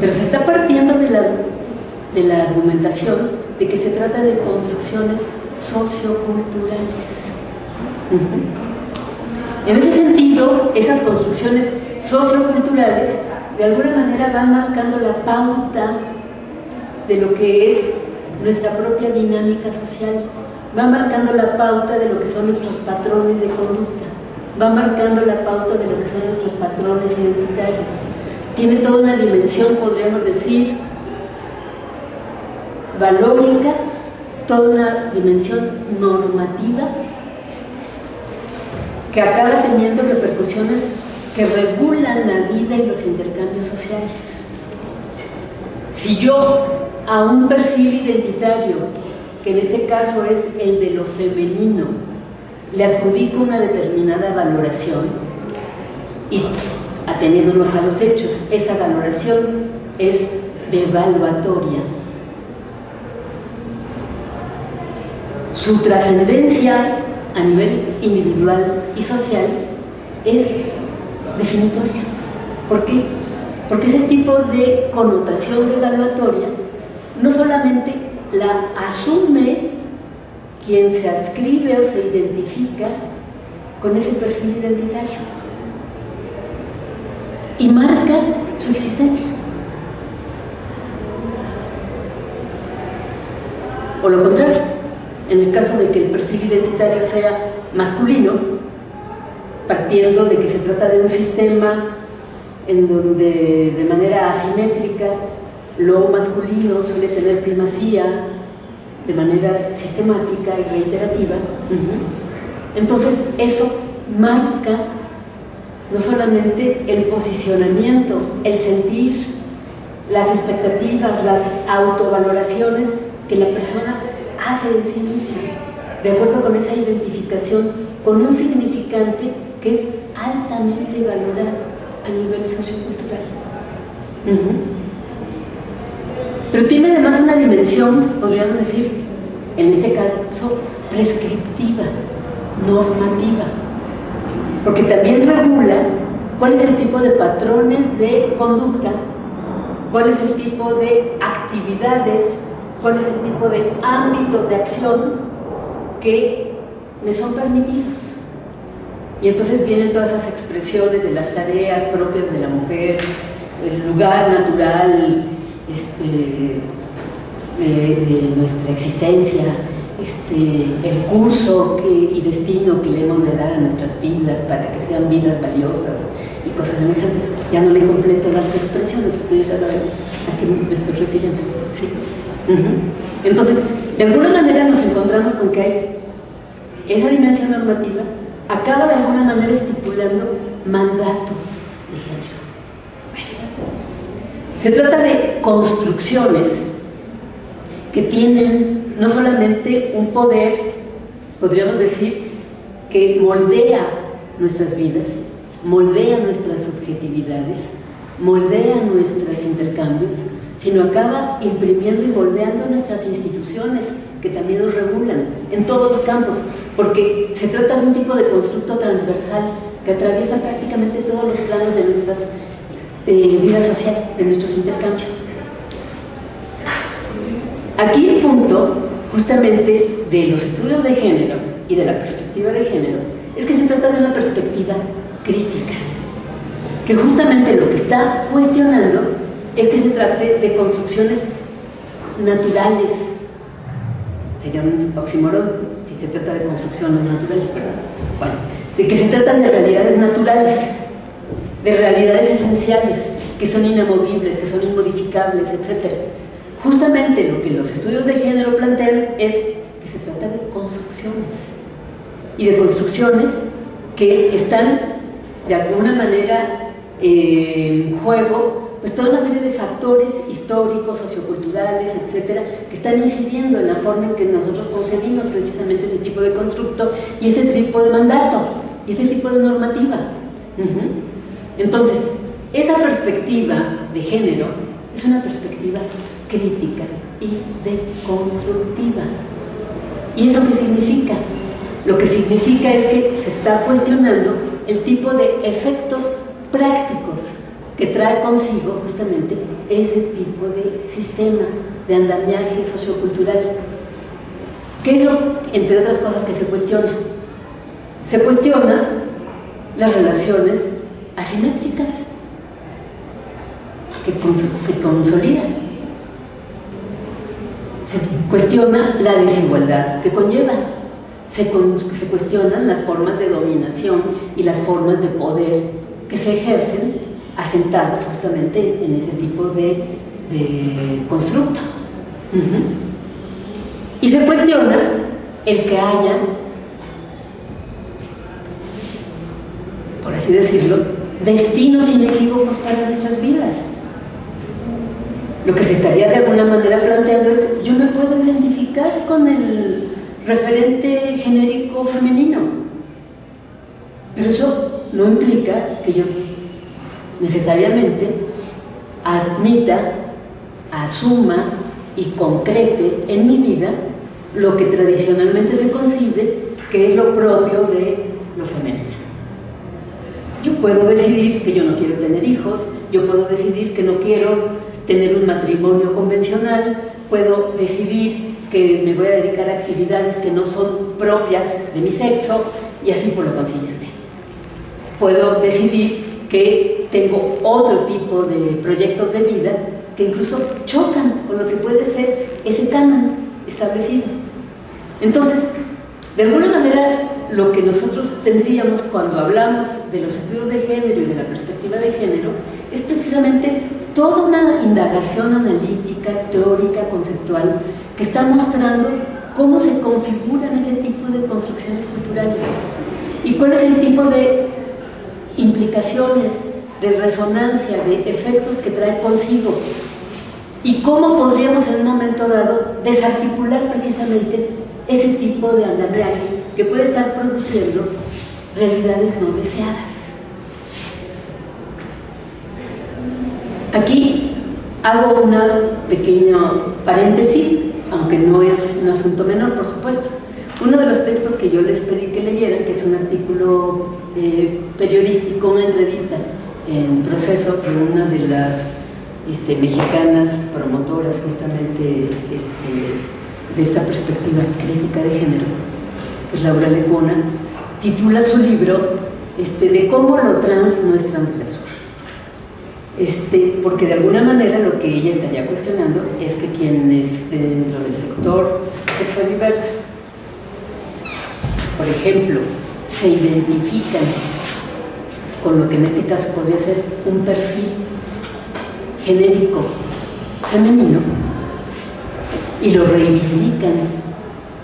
Pero se está partiendo de la argumentación de que se trata de construcciones socioculturales. En ese sentido, esas construcciones socioculturales de alguna manera van marcando la pauta de lo que es nuestra propia dinámica social, va marcando la pauta de lo que son nuestros patrones de conducta, va marcando la pauta de lo que son nuestros patrones identitarios. Tiene toda una dimensión, podríamos decir, valórica, toda una dimensión normativa que acaba teniendo repercusiones que regulan la vida y los intercambios sociales. Si yo a un perfil identitario, que en este caso es el de lo femenino, le adjudico una determinada valoración y ateniéndonos a los hechos, esa valoración es devaluatoria. Su trascendencia a nivel individual y social es definitoria. ¿Por qué? Porque ese tipo de connotación devaluatoria no solamente la asume quien se adscribe o se identifica con ese perfil identitario y marca su existencia. O lo contrario, en el caso de que el perfil identitario sea masculino, partiendo de que se trata de un sistema en donde de manera asimétrica lo masculino suele tener primacía de manera sistemática y reiterativa, entonces eso marca no solamente el posicionamiento, el sentir, las expectativas, las autovaloraciones que la persona hace de sí misma, de acuerdo con esa identificación, con un significante que es altamente valorado a nivel sociocultural. Pero tiene además una dimensión, podríamos decir, en este caso, prescriptiva, normativa, porque también regula cuál es el tipo de patrones de conducta, cuál es el tipo de actividades, cuál es el tipo de ámbitos de acción que me son permitidos. Y entonces vienen todas esas expresiones de las tareas propias de la mujer, el lugar natural de nuestra existencia, el curso y destino que le hemos de dar a nuestras vidas para que sean vidas valiosas y cosas semejantes. Ya no le completo las expresiones, ustedes ya saben a qué me estoy refiriendo. ¿Sí? Entonces, de alguna manera nos encontramos con que hay esa dimensión normativa, acaba de alguna manera estipulando mandatos de género. Se trata de construcciones que tienen no solamente un poder, podríamos decir, que moldea nuestras vidas, moldea nuestras subjetividades, moldea nuestros intercambios, sino acaba imprimiendo y moldeando nuestras instituciones que también nos regulan en todos los campos, porque se trata de un tipo de constructo transversal que atraviesa prácticamente todos los planos de nuestras vida social, de nuestros intercambios. Aquí el punto, justamente, de los estudios de género y de la perspectiva de género, es que se trata de una perspectiva crítica, que justamente lo que está cuestionando es que se trate de construcciones naturales. Sería un oxímoron si se trata de construcciones naturales, ¿verdad? Bueno, de que se tratan de realidades naturales, de realidades esenciales, que son inamovibles, que son inmodificables, etc. Justamente lo que los estudios de género plantean es que se trata de construcciones, y de construcciones que están de alguna manera en juego, pues toda una serie de factores históricos, socioculturales, etcétera, que están incidiendo en la forma en que nosotros concebimos precisamente ese tipo de constructo y ese tipo de mandato y ese tipo de normativa. Entonces, esa perspectiva de género es una perspectiva crítica y deconstructiva. ¿Y eso qué significa? Lo que significa es que se está cuestionando el tipo de efectos prácticos que trae consigo justamente ese tipo de sistema de andamiaje sociocultural. ¿Qué es lo, entre otras cosas, que se cuestiona? Se cuestiona las relaciones asimétricas que consolidan. Se cuestiona la desigualdad que conllevan. Se cuestionan las formas de dominación y las formas de poder que se ejercen asentados justamente en ese tipo de constructo. Y se cuestiona el que haya, por así decirlo, destinos inequívocos para nuestras vidas. Lo que se estaría de alguna manera planteando es: yo me puedo identificar con el referente genérico femenino, pero eso no implica que yo necesariamente admita, asuma y concrete en mi vida lo que tradicionalmente se concibe que es lo propio de lo femenino. Yo puedo decidir que yo no quiero tener hijos, yo puedo decidir que no quiero tener un matrimonio convencional, puedo decidir que me voy a dedicar a actividades que no son propias de mi sexo y así por lo consiguiente. Puedo decidir que tengo otro tipo de proyectos de vida que incluso chocan con lo que puede ser ese canon establecido. Entonces, de alguna manera, lo que nosotros tendríamos cuando hablamos de los estudios de género y de la perspectiva de género es precisamente toda una indagación analítica, teórica, conceptual, que está mostrando cómo se configuran ese tipo de construcciones culturales y cuál es el tipo de implicaciones, de resonancia, de efectos que trae consigo, y cómo podríamos en un momento dado desarticular precisamente ese tipo de andamiaje que puede estar produciendo realidades no deseadas. Aquí hago un pequeño paréntesis, aunque no es un asunto menor, por supuesto. Uno de los textos que yo les pedí que leyeran, que es un artículo periodístico, una entrevista en proceso de una de las mexicanas promotoras justamente de esta perspectiva crítica de género, que es Laura Lecona, titula su libro de cómo lo trans no es transgresor. Porque de alguna manera lo que ella estaría cuestionando es que quienes dentro del sector sexodiverso, por ejemplo, se identifican con lo que en este caso podría ser un perfil genérico femenino y lo reivindican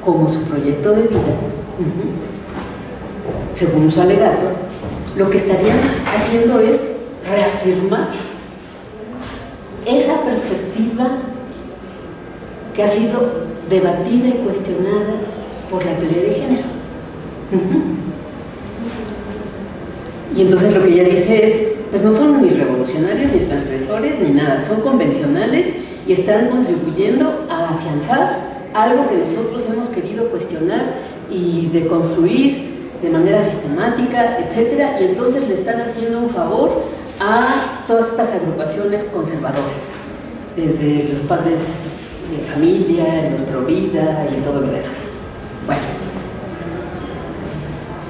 como su proyecto de vida, según su alegato, lo que estarían haciendo es reafirmar esa perspectiva que ha sido debatida y cuestionada por la teoría de género. Y entonces lo que ella dice es, pues no son ni revolucionarios, ni transgresores, ni nada, son convencionales y están contribuyendo a afianzar algo que nosotros hemos querido cuestionar y deconstruir de manera sistemática, etcétera, y entonces le están haciendo un favor a todas estas agrupaciones conservadoras, desde los padres de familia, los pro vida y todo lo demás. Bueno,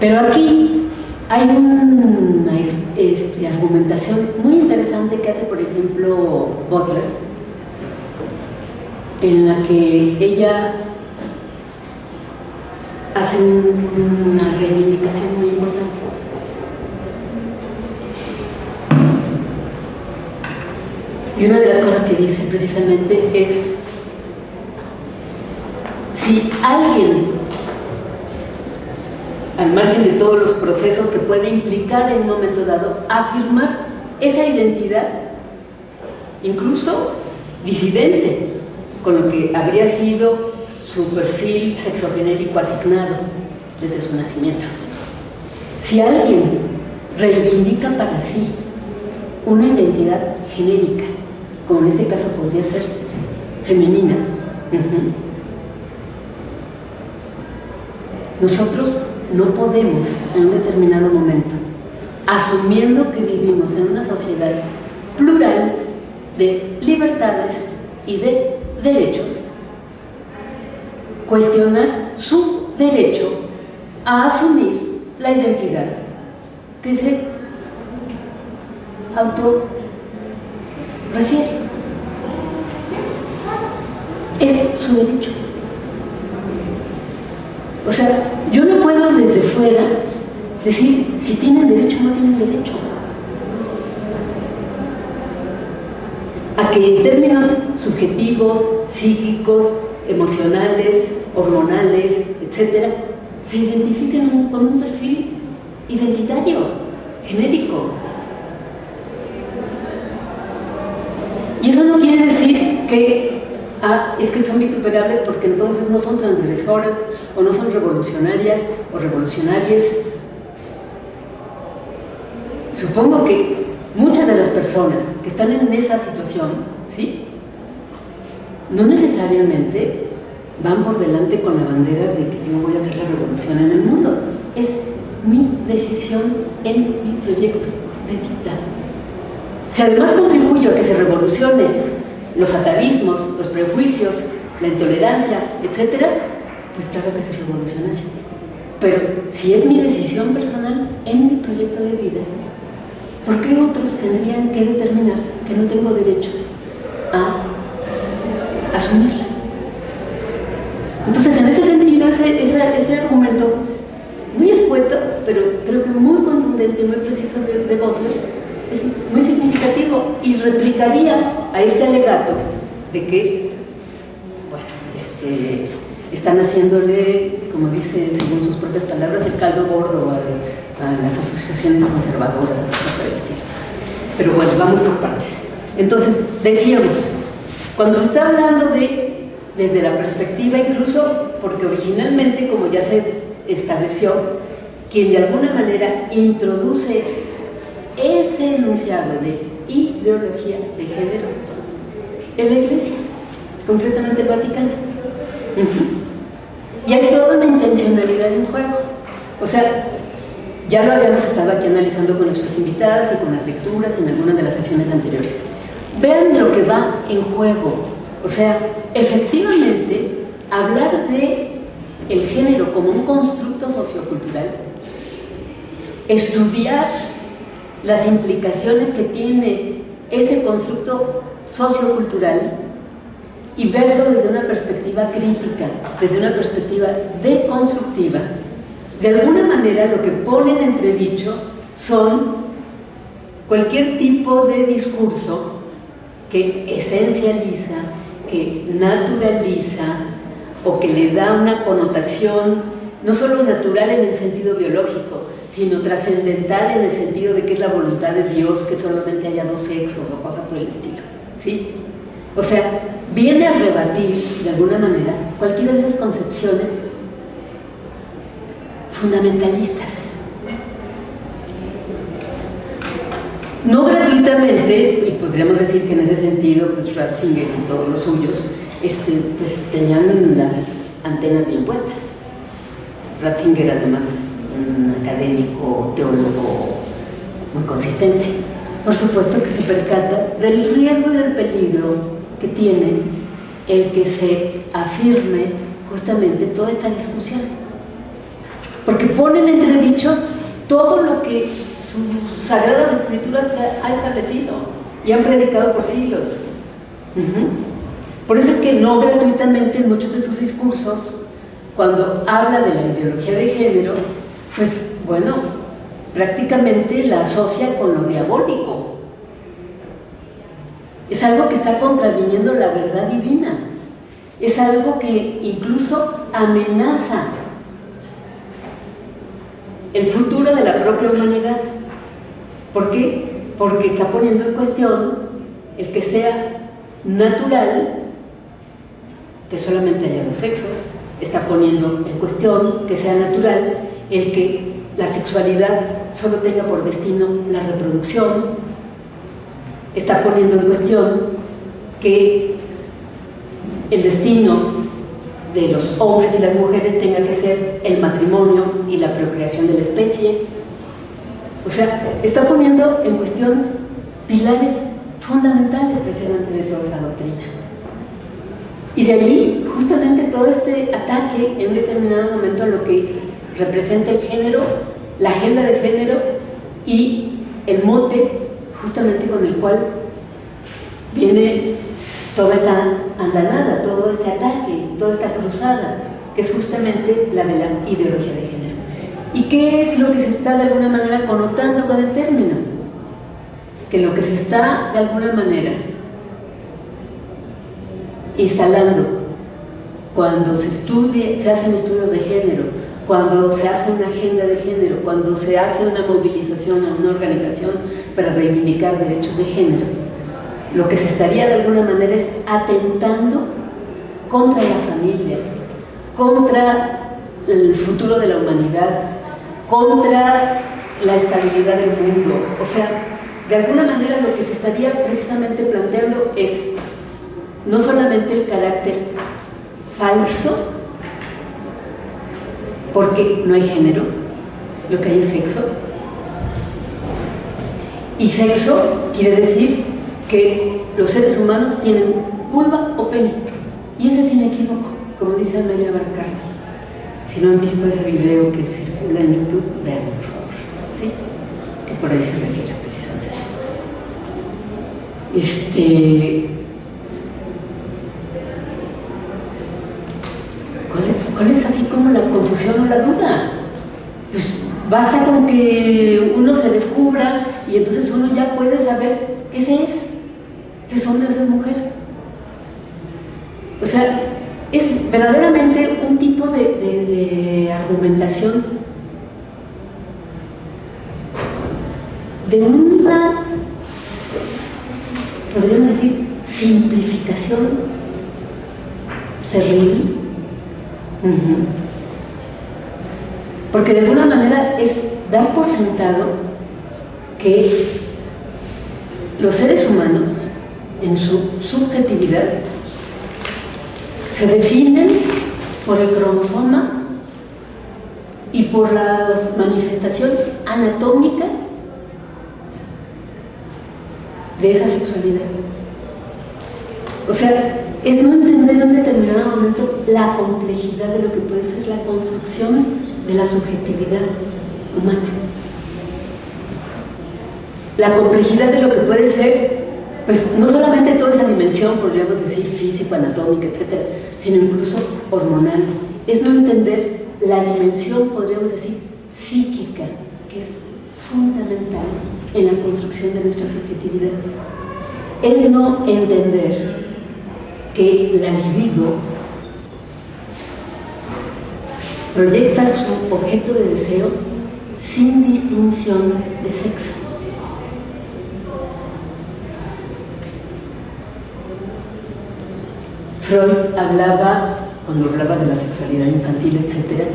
pero aquí hay una argumentación muy interesante que hace, por ejemplo, Butler, en la que ella hace una reivindicación muy importante. Y una de las cosas que dice precisamente es: si alguien, al margen de todos los procesos que puede implicar en un momento dado, afirmar esa identidad, incluso disidente con lo que habría sido su perfil sexogenérico asignado desde su nacimiento. Si alguien reivindica para sí una identidad genérica, como en este caso podría ser femenina, nosotros no podemos en un determinado momento, asumiendo que vivimos en una sociedad plural de libertades y de derechos, cuestionar su derecho a asumir la identidad que se auto refiere. Es su derecho. O sea, yo no puedo desde fuera decir si tienen derecho o no tienen derecho. A que en términos subjetivos, psíquicos, emocionales, hormonales, etcétera, se identifiquen con un perfil identitario, genérico. Y eso no quiere decir que es que son vituperables porque entonces no son transgresoras o no son revolucionarias o revolucionarias. Supongo que muchas de las personas que están en esa situación, ¿sí?, no necesariamente van por delante con la bandera de que yo voy a hacer la revolución en el mundo. Es mi decisión en mi proyecto de vida. Si además contribuyo a que se revolucione los atavismos, los prejuicios, la intolerancia, etcétera, pues claro que se revoluciona. Pero si es mi decisión personal en mi proyecto de vida, ¿por qué otros tendrían que determinar que no tengo derecho a asumirla? Entonces, en ese sentido, ese argumento muy escueto, pero creo que muy contundente, muy preciso de Butler, es muy significativo y replicaría a este alegato de que, bueno, están haciéndole, como dice, según sus propias palabras, el caldo gordo a las asociaciones conservadoras, a cosas por el estilo. Pero bueno, vamos por partes. Entonces, decíamos, cuando se está hablando desde la perspectiva, incluso porque originalmente, como ya se estableció, quien de alguna manera introduce ese enunciado de ideología de género es la Iglesia, concretamente el Vaticano. Y hay toda una intencionalidad en juego. O sea, ya lo habíamos estado aquí analizando con nuestras invitadas y con las lecturas en algunas de las sesiones anteriores. Vean lo que va en juego. O sea, efectivamente, hablar de el género como un constructo sociocultural, estudiar las implicaciones que tiene ese constructo sociocultural y verlo desde una perspectiva crítica, desde una perspectiva deconstructiva, de alguna manera lo que pone en entredicho son cualquier tipo de discurso que esencializa, que naturaliza o que le da una connotación no solo natural en el sentido biológico, sino trascendental en el sentido de que es la voluntad de Dios que solamente haya dos sexos o cosas por el estilo, ¿sí? O sea, viene a rebatir de alguna manera cualquiera de esas concepciones fundamentalistas. No gratuitamente, y podríamos decir que en ese sentido, pues Ratzinger y todos los suyos, pues tenían las antenas bien puestas. Ratzinger, además, un académico, teólogo muy consistente. Por supuesto que se percata del riesgo y del peligro que tiene el que se afirme justamente toda esta discusión. Porque ponen en entredicho todo lo que sus sagradas escrituras ha establecido y han predicado por siglos. Por eso es que no gratuitamente en muchos de sus discursos, cuando habla de la ideología de género, pues bueno, prácticamente la asocia con lo diabólico. Es algo que está contraviniendo la verdad divina. Es algo que incluso amenaza el futuro de la propia humanidad. ¿Por qué? Porque está poniendo en cuestión el que sea natural que solamente haya dos sexos, está poniendo en cuestión que sea natural el que la sexualidad solo tenga por destino la reproducción, está poniendo en cuestión que el destino de los hombres y las mujeres tenga que ser el matrimonio y la procreación de la especie. O sea, está poniendo en cuestión pilares fundamentales precisamente de toda esa doctrina. Y de allí, justamente todo este ataque en un determinado momento a lo que representa el género, la agenda de género y el mote justamente con el cual viene toda esta andanada, todo este ataque, toda esta cruzada, que es justamente la de la ideología de género. ¿Y qué es lo que se está de alguna manera connotando con el término? Que lo que se está de alguna manera instalando cuando se hacen estudios de género, cuando se hace una agenda de género, cuando se hace una movilización a una organización para reivindicar derechos de género, lo que se estaría de alguna manera es atentando contra la familia, contra el futuro de la humanidad, contra la estabilidad del mundo. O sea, de alguna manera lo que se estaría precisamente planteando es no solamente el carácter falso, porque no hay género, lo que hay es sexo, y sexo quiere decir que los seres humanos tienen vulva o pene, y eso es inequívoco, como dice Amelia Barcárcel. Si no han visto ese video que circula en YouTube, vean por favor, ¿sí? Que por ahí se refiere precisamente. ¿Cuál es así como la confusión o la duda? Pues basta con que uno se descubra y entonces uno ya puede saber qué es, si es hombre o si es mujer. O sea, es verdaderamente un tipo de argumentación de una, podríamos decir, simplificación cerril. Porque de alguna manera es dar por sentado que los seres humanos en su subjetividad se definen por el cromosoma y por la manifestación anatómica de esa sexualidad. O sea, es no entender en un determinado momento la complejidad de lo que puede ser la construcción de la subjetividad humana. La complejidad de lo que puede ser, pues no solamente toda esa dimensión, podríamos decir, físico-anatómica, etcétera, sino incluso hormonal. Es no entender la dimensión, podríamos decir, psíquica, que es fundamental en la construcción de nuestra subjetividad. Es no entender que la libido proyecta su objeto de deseo sin distinción de sexo. Freud hablaba, cuando hablaba de la sexualidad infantil, etcétera,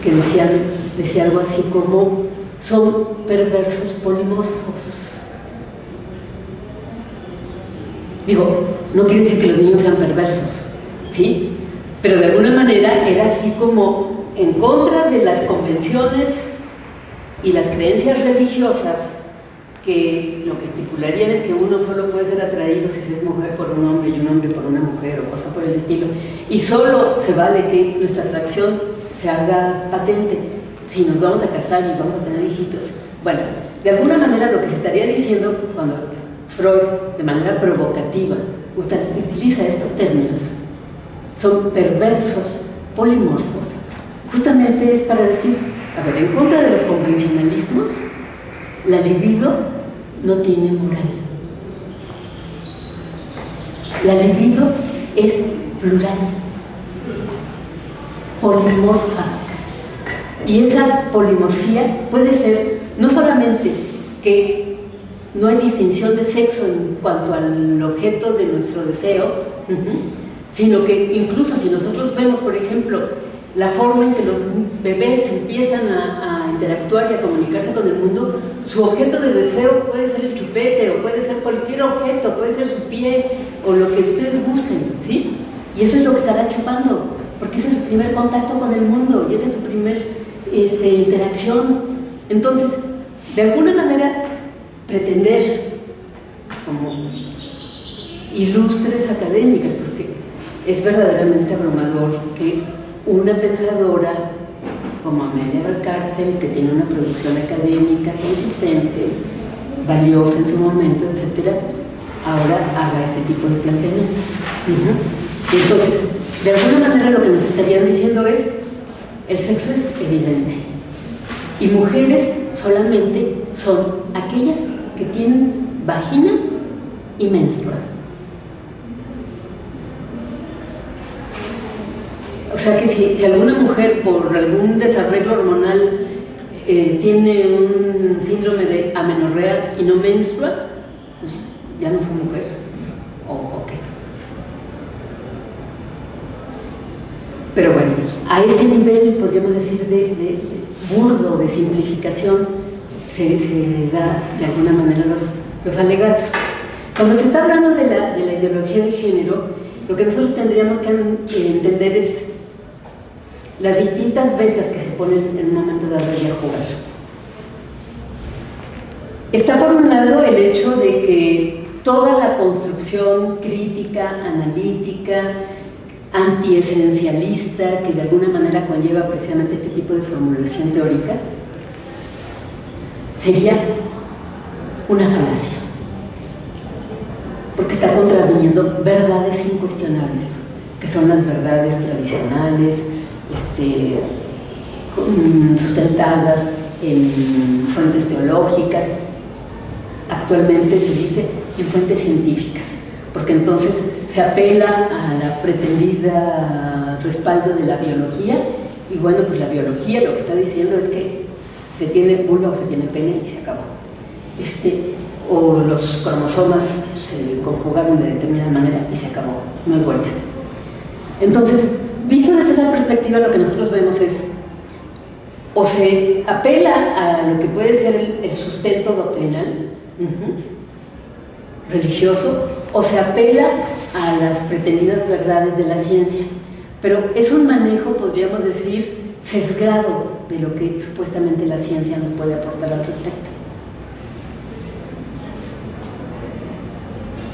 que decía algo así como son perversos polimorfos. Digo, no quiere decir que los niños sean perversos, ¿sí? Pero de alguna manera era así como en contra de las convenciones y las creencias religiosas que lo que estipularían es que uno solo puede ser atraído si se es mujer por un hombre y un hombre por una mujer o cosa por el estilo, y solo se vale que nuestra atracción se haga patente si nos vamos a casar y vamos a tener hijitos. Bueno, de alguna manera lo que se estaría diciendo cuando Freud, de manera provocativa, utiliza estos términos, son perversos polimorfos, justamente es para decir, a ver, en contra de los convencionalismos, la libido no tiene moral. La libido es plural, polimorfa, y esa polimorfía puede ser no solamente que no hay distinción de sexo en cuanto al objeto de nuestro deseo, sino que incluso si nosotros vemos, por ejemplo, la forma en que los bebés empiezan a interactuar y a comunicarse con el mundo, su objeto de deseo puede ser el chupete o puede ser cualquier objeto, puede ser su pie o lo que ustedes gusten, ¿sí? Y eso es lo que estará chupando, porque ese es su primer contacto con el mundo y esa es su primer interacción. Entonces, de alguna manera, pretender, como ilustres académicas, porque es verdaderamente abrumador que una pensadora como Amelia Valcárcel, que tiene una producción académica consistente, valiosa en su momento, etcétera, ahora haga este tipo de planteamientos. Y entonces, de alguna manera lo que nos estarían diciendo es: el sexo es evidente, y mujeres solamente son aquellas que tienen vagina y menstruan. O sea que si alguna mujer por algún desarreglo hormonal tiene un síndrome de amenorrea y no menstrua, pues ya no fue mujer. Ok. Pero bueno, a ese nivel, podríamos decir, de burdo, de simplificación, se da de alguna manera los alegatos. Cuando se está hablando de la ideología de género, lo que nosotros tendríamos que entender es las distintas vetas que se ponen en un momento dado a jugar. Está por un lado el hecho de que toda la construcción crítica, analítica, antiesencialista, que de alguna manera conlleva precisamente este tipo de formulación teórica, sería una falacia, porque está contraviniendo verdades incuestionables, que son las verdades tradicionales, sustentadas en fuentes teológicas, actualmente se dice en fuentes científicas, porque entonces se apela a la pretendida respaldo de la biología, y bueno, pues la biología lo que está diciendo es que se tiene vulva o se tiene pene y se acabó. O los cromosomas se conjugaron de determinada manera y se acabó, no hay vuelta. Entonces, visto desde esa perspectiva, lo que nosotros vemos es: o se apela a lo que puede ser el sustento doctrinal, religioso, o se apela a las pretendidas verdades de la ciencia, pero es un manejo, podríamos decir, sesgado de lo que supuestamente la ciencia nos puede aportar al respecto.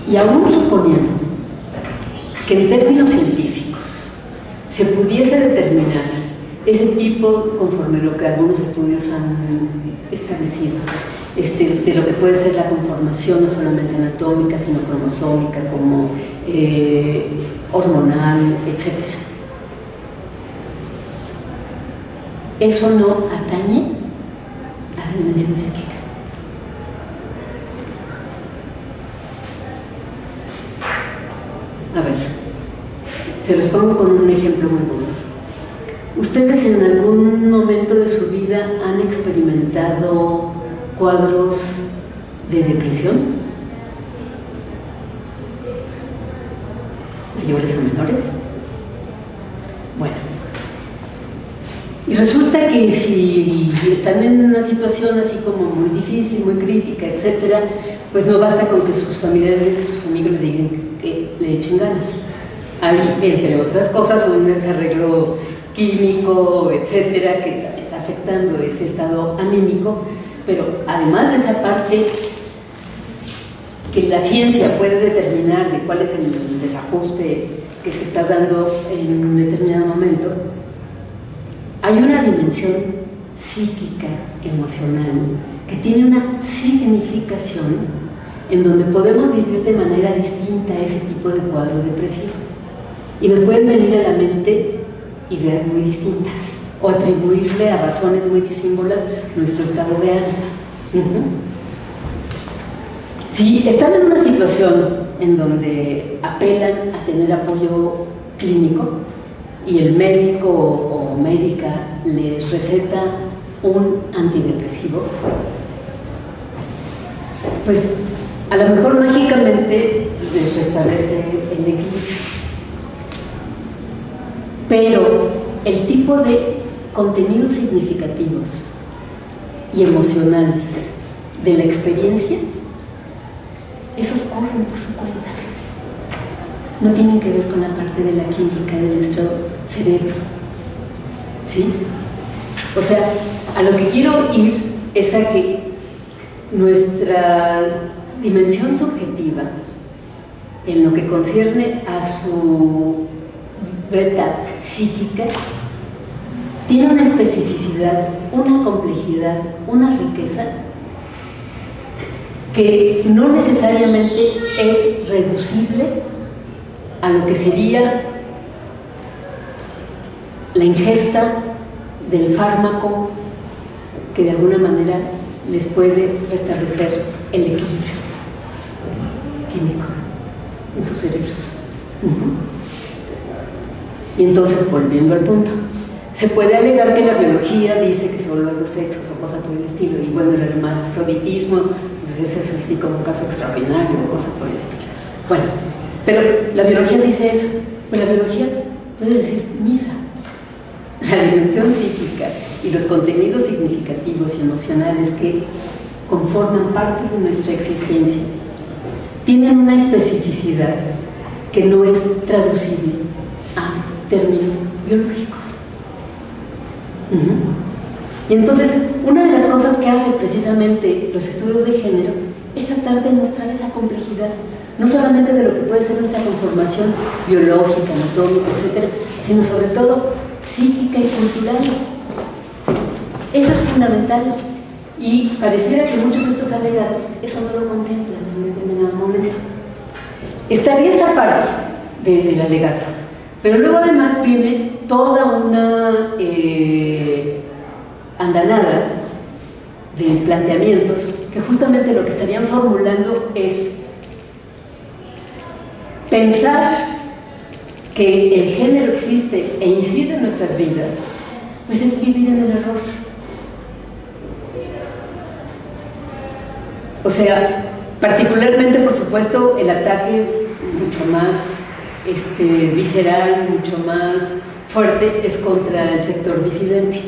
Y aún suponiendo que en términos científicos se pudiese determinar ese tipo, conforme lo que algunos estudios han establecido, de lo que puede ser la conformación no solamente anatómica, sino cromosómica, como hormonal, etc. Eso no atañe a la dimensión psíquica. A ver, se los pongo con un ejemplo muy burdo. ¿Ustedes en algún momento de su vida han experimentado cuadros de depresión? ¿Mayores o menores? Bueno, y resulta que si están en una situación así como muy difícil, muy crítica, etcétera, pues no basta con que sus familiares, sus amigos les digan que le echen ganas. Hay, entre otras cosas, un desarreglo químico, etcétera, que está afectando ese estado anímico, pero además de esa parte que la ciencia puede determinar de cuál es el desajuste que se está dando en un determinado momento, hay una dimensión psíquica, emocional, que tiene una significación en donde podemos vivir de manera distinta ese tipo de cuadro depresivo. Y nos pueden venir a la mente ideas muy distintas, o atribuirle a razones muy disímbolas nuestro estado de ánimo. Si están en una situación en donde apelan a tener apoyo clínico y el médico o médica les receta un antidepresivo, pues a lo mejor mágicamente les restablece el equilibrio. Pero el tipo de contenidos significativos y emocionales de la experiencia, esos corren por su cuenta. No tienen que ver con la parte de la química de nuestro cerebro. ¿Sí? O sea, a lo que quiero ir es a que nuestra dimensión subjetiva en lo que concierne a su beta psíquica, tiene una especificidad, una complejidad, una riqueza que no necesariamente es reducible a lo que sería la ingesta del fármaco que de alguna manera les puede restablecer el equilibrio químico en sus cerebros. Y entonces, volviendo al punto, se puede alegar que la biología dice que solo hay dos sexos o cosas por el estilo, y bueno, el hermafroditismo, pues ese es así como un caso extraordinario o cosas por el estilo. Bueno, pero la biología dice eso, pues la biología puede decir misa. La dimensión psíquica y los contenidos significativos y emocionales que conforman parte de nuestra existencia tienen una especificidad que no es traducible a términos biológicos. Y entonces, una de las cosas que hace precisamente los estudios de género es tratar de mostrar esa complejidad, no solamente de lo que puede ser nuestra conformación biológica, anatómica, etcétera, sino sobre todo psíquica y cultural. Eso es fundamental, y pareciera que muchos de estos alegatos eso no lo contemplan en un determinado momento. Estaría esta parte del alegato, pero luego además viene toda una andanada de planteamientos que justamente lo que estarían formulando es pensar que el género existe e incide en nuestras vidas, pues es vivir en el error. O sea, particularmente, por supuesto, el ataque mucho más visceral, mucho más fuerte, es contra el sector disidente.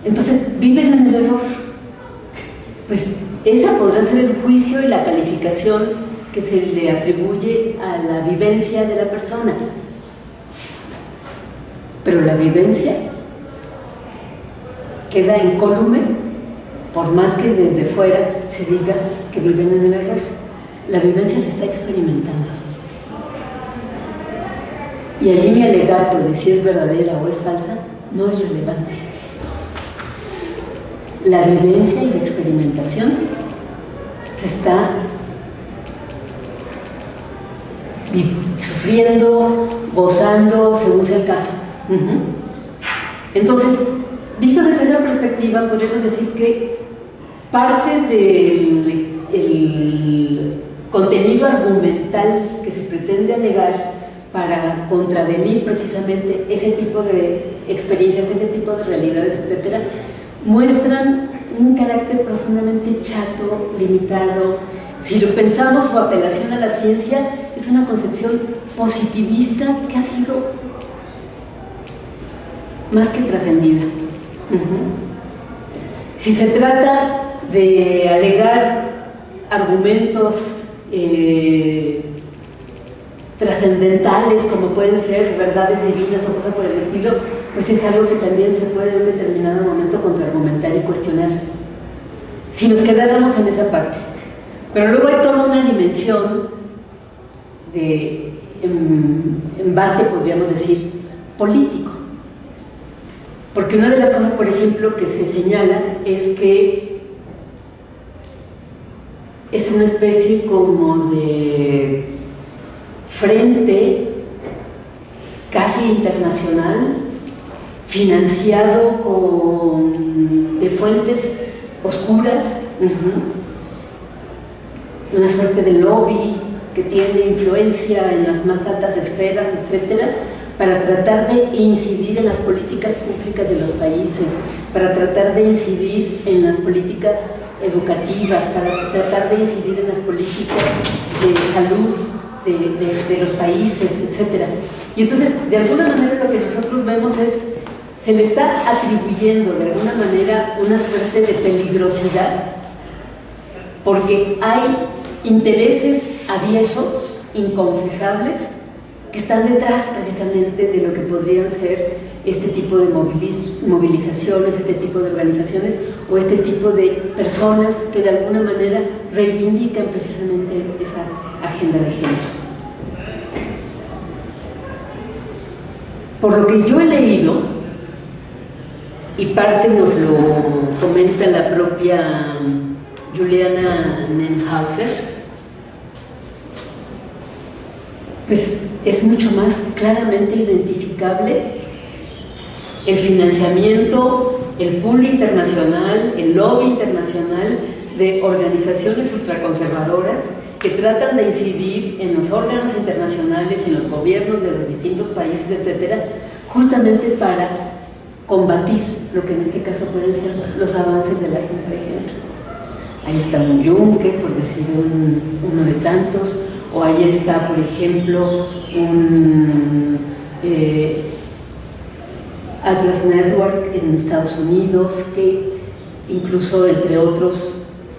Entonces, viven en el error. Pues esa podrá ser el juicio y la calificación que se le atribuye a la vivencia de la persona. Pero la vivencia queda incólume, por más que desde fuera se diga que viven en el error. La vivencia se está experimentando. Y allí mi alegato de si es verdadera o es falsa no es relevante. La vivencia y la experimentación se está sufriendo, gozando, según sea el caso. Entonces, visto desde esa perspectiva, podríamos decir que parte del contenido argumental que se pretende alegar para contravenir precisamente ese tipo de experiencias, ese tipo de realidades, etcétera, muestran un carácter profundamente chato, limitado. Si lo pensamos, su apelación a la ciencia es una concepción positivista que ha sido más que trascendida. Si se trata de alegar argumentos trascendentales, como pueden ser verdades divinas o cosas por el estilo, pues es algo que también se puede en un determinado momento contraargumentar y cuestionar, si nos quedáramos en esa parte. Pero luego hay toda una dimensión de embate, podríamos decir, político. Porque una de las cosas, por ejemplo, que se señala es que es una especie como de frente casi internacional, financiado de fuentes oscuras, una suerte de lobby que tiene influencia en las más altas esferas, etcétera, para tratar de incidir en las políticas públicas de los países, para tratar de incidir en las políticas educativas, para tratar de incidir en las políticas de salud de los países, etcétera. Y entonces, de alguna manera, lo que nosotros vemos es, se le está atribuyendo de alguna manera una suerte de peligrosidad, porque hay intereses aviesos, inconfesables, que están detrás precisamente de lo que podrían ser este tipo de movilizaciones, este tipo de organizaciones o este tipo de personas que de alguna manera reivindican precisamente esa agenda de género. Por lo que yo he leído, y parte nos lo comenta la propia Juliana Nenhauser, pues es mucho más claramente identificable el financiamiento, el pool internacional, el lobby internacional de organizaciones ultraconservadoras que tratan de incidir en los órganos internacionales, en los gobiernos de los distintos países, etcétera, justamente para combatir lo que en este caso pueden ser los avances de la agenda de género. Ahí está un Juncker, por decir uno de tantos, o ahí está, por ejemplo, un Atlas Network en Estados Unidos, que incluso, entre otros,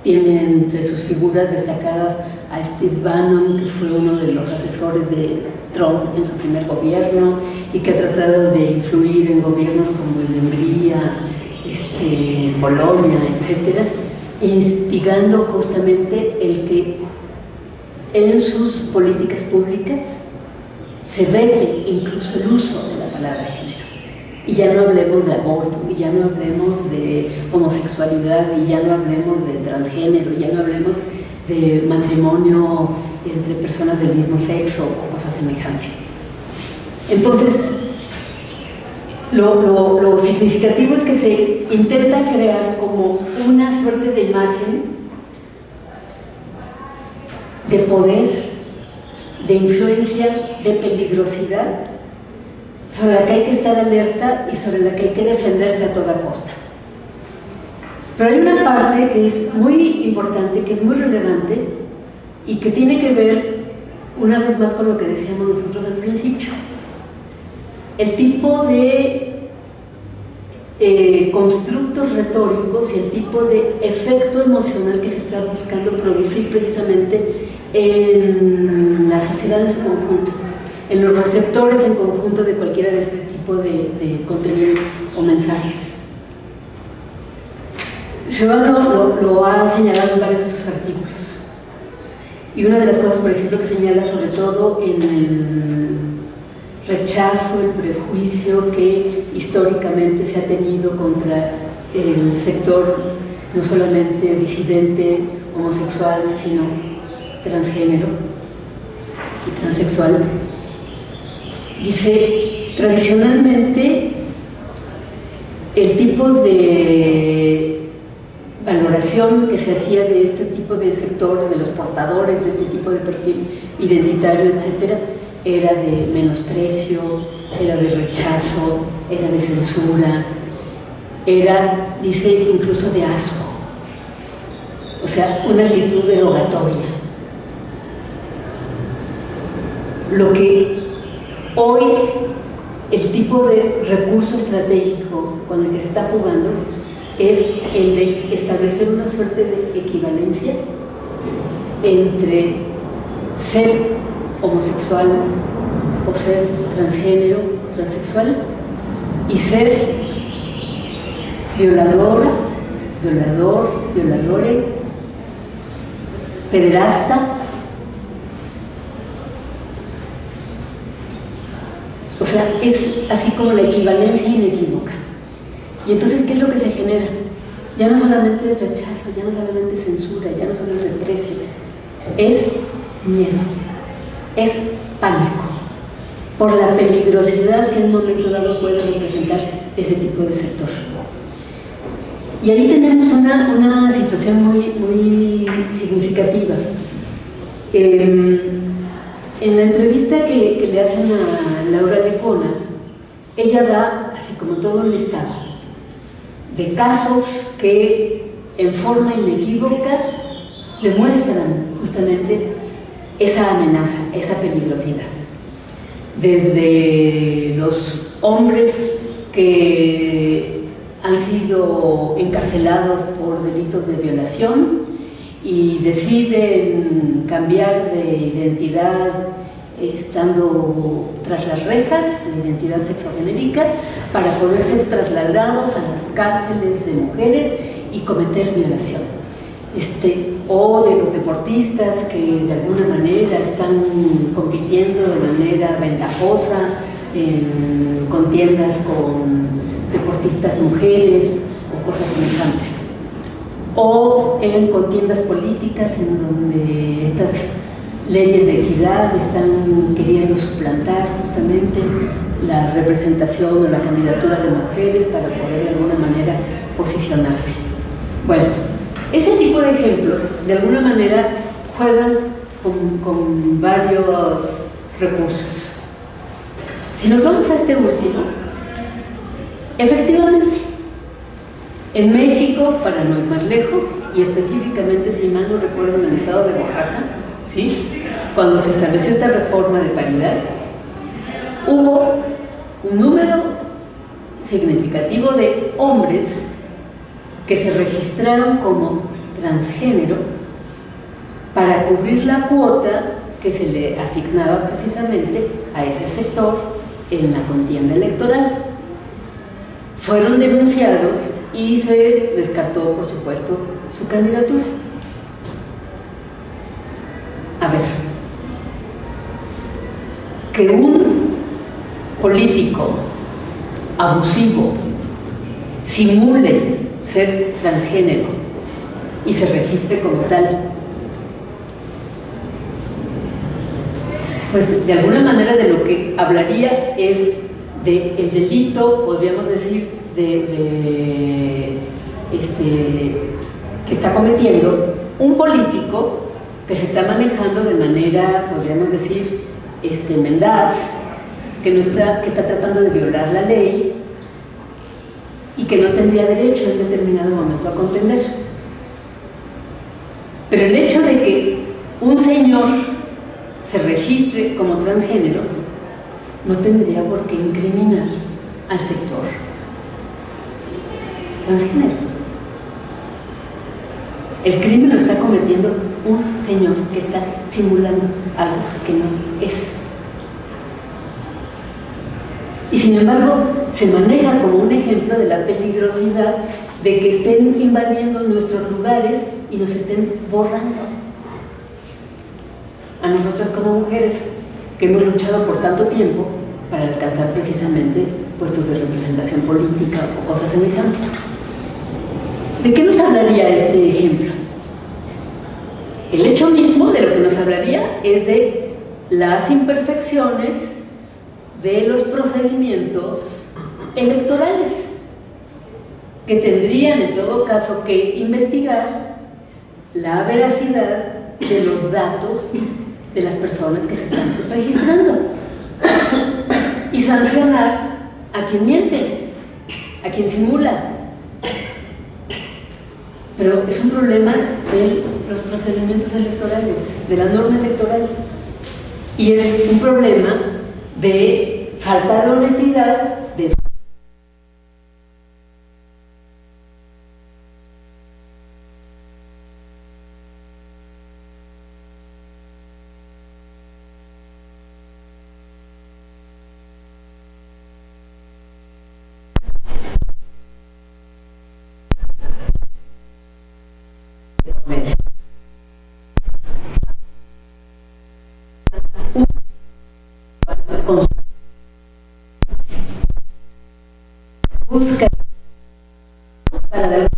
tiene entre sus figuras destacadas a Steve Bannon, que fue uno de los asesores de Trump en su primer gobierno y que ha tratado de influir en gobiernos como el de Hungría, Polonia, etcétera, instigando justamente el que en sus políticas públicas se vete incluso el uso de la palabra género. Y ya no hablemos de aborto, y ya no hablemos de homosexualidad, y ya no hablemos de transgénero, y ya no hablemos de matrimonio entre personas del mismo sexo o cosas semejantes. Entonces, lo significativo es que se intenta crear como una suerte de imagen de poder, de influencia, de peligrosidad, sobre la que hay que estar alerta y sobre la que hay que defenderse a toda costa. Pero hay una parte que es muy importante, que es muy relevante y que tiene que ver, una vez más, con lo que decíamos nosotros al principio. El tipo de constructos retóricos y el tipo de efecto emocional que se está buscando producir precisamente en la sociedad en su conjunto, en los receptores en conjunto de cualquiera de este tipo de contenidos o mensajes. Schwab lo ha señalado en varios de sus artículos. Y una de las cosas, por ejemplo, que señala sobre todo en el rechazo, el prejuicio que históricamente se ha tenido contra el sector no solamente disidente, homosexual, sino transgénero y transexual. Dice, tradicionalmente el tipo de valoración que se hacía de este tipo de sector, de los portadores de este tipo de perfil identitario, etcétera, era de menosprecio, era de rechazo, era de censura, era, dice, incluso de asco, o sea, una actitud derogatoria. Lo que hoy, el tipo de recurso estratégico con el que se está jugando es el de establecer una suerte de equivalencia entre ser homosexual o ser transgénero, transexual, y ser violadora, violador, violadore, pederasta. O sea, es así como la equivalencia inequívoca. Y entonces, ¿qué es lo que se genera? Ya no solamente es rechazo, ya no solamente es censura, ya no solo es desprecio, es miedo, es pánico por la peligrosidad que en un momento dado puede representar ese tipo de sector. Y ahí tenemos una situación muy significativa. En la entrevista que le hacen a Laura Lecona, ella da, así como todo un listado de casos que en forma inequívoca demuestran justamente esa amenaza, esa peligrosidad. Desde los hombres que han sido encarcelados por delitos de violación y deciden cambiar de identidad estando tras las rejas, de identidad sexogenérica, para poder ser trasladados a las cárceles de mujeres y cometer violación. o de los deportistas que de alguna manera están compitiendo de manera ventajosa en contiendas con deportistas mujeres o cosas semejantes, o en contiendas políticas en donde estas leyes de equidad están queriendo suplantar justamente la representación o la candidatura de mujeres para poder de alguna manera posicionarse. Bueno, ese tipo de ejemplos de alguna manera juegan con varios recursos. Si nos vamos a este último, efectivamente, en México, para no ir más lejos, y específicamente, si mal no recuerdo, en el estado de Oaxaca, ¿sí?, cuando se estableció esta reforma de paridad, hubo un número significativo de hombres que se registraron como transgénero para cubrir la cuota que se le asignaba precisamente a ese sector en la contienda electoral. Fueron denunciados y se descartó, por supuesto, su candidatura. A ver, que un político abusivo simule ser transgénero y se registre como tal, pues de alguna manera de lo que hablaría es del delito, podríamos decir, que está cometiendo un político que se está manejando de manera, podríamos decir, mendaz, que está tratando de violar la ley y que no tendría derecho en determinado momento a contender. Pero el hecho de que un señor se registre como transgénero no tendría por qué incriminar al sector transgénero. El crimen lo está cometiendo un señor que está simulando algo que no es. Y sin embargo, se maneja como un ejemplo de la peligrosidad de que estén invadiendo nuestros lugares y nos estén borrando. A nosotras como mujeres que hemos luchado por tanto tiempo para alcanzar precisamente puestos de representación política o cosas semejantes. ¿De qué nos hablaría este ejemplo? El hecho mismo de lo que nos hablaría es de las imperfecciones de los procedimientos electorales, que tendrían en todo caso que investigar la veracidad de los datos de las personas que se están registrando y sancionar a quien miente, a quien simula. Pero es un problema de los procedimientos electorales, de la norma electoral, y es un problema de falta de honestidad, de busca para dar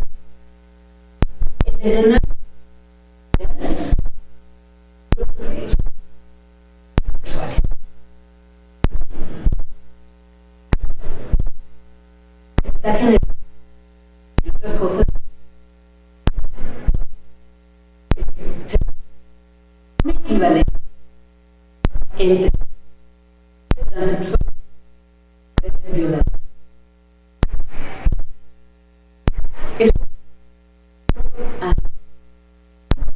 el escenario sexuales. Se está generando otras cosas. Un equivalente entre transexual y violador. Es a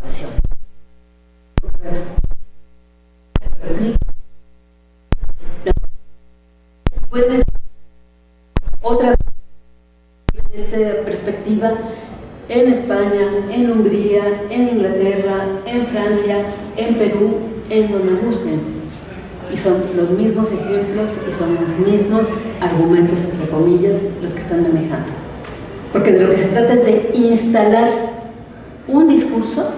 pasión. Puedes otras en esta perspectiva en España, en Hungría, en Inglaterra, en Francia, en Perú, en donde gusten. Y son los mismos ejemplos y son los mismos argumentos, entre comillas, los que están manejando. Porque de lo que se trata es de instalar un discurso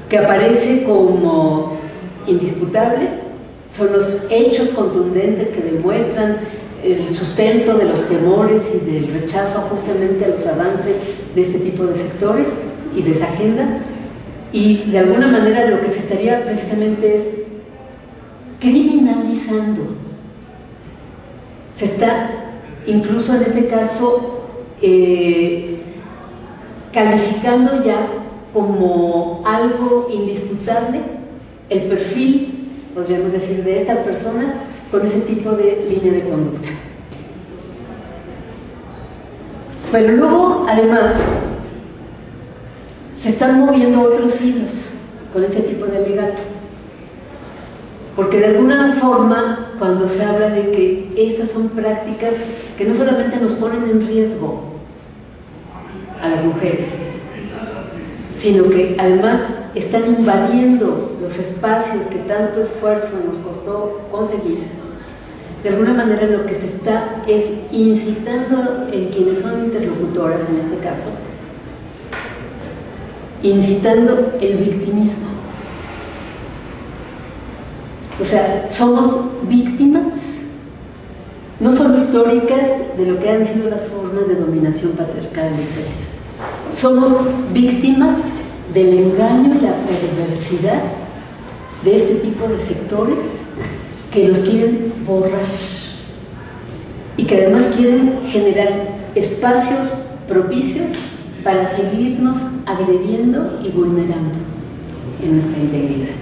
que aparece como indisputable, son los hechos contundentes que demuestran el sustento de los temores y del rechazo justamente a los avances de este tipo de sectores y de esa agenda, y de alguna manera lo que se estaría precisamente es criminalizando. Se está incluso en este caso calificando ya como algo indisputable el perfil, podríamos decir, de estas personas con ese tipo de línea de conducta. Pero luego, además, se están moviendo otros hilos con ese tipo de alegato. Porque de alguna forma, cuando se habla de que estas son prácticas que no solamente nos ponen en riesgo a las mujeres, sino que además están invadiendo los espacios que tanto esfuerzo nos costó conseguir, de alguna manera lo que se está es incitando en quienes son interlocutoras en este caso, incitando el victimismo. O sea, somos víctimas, no solo históricas de lo que han sido las formas de dominación patriarcal, etc. Somos víctimas del engaño y la perversidad de este tipo de sectores que los quieren borrar y que además quieren generar espacios propicios para seguirnos agrediendo y vulnerando en nuestra integridad.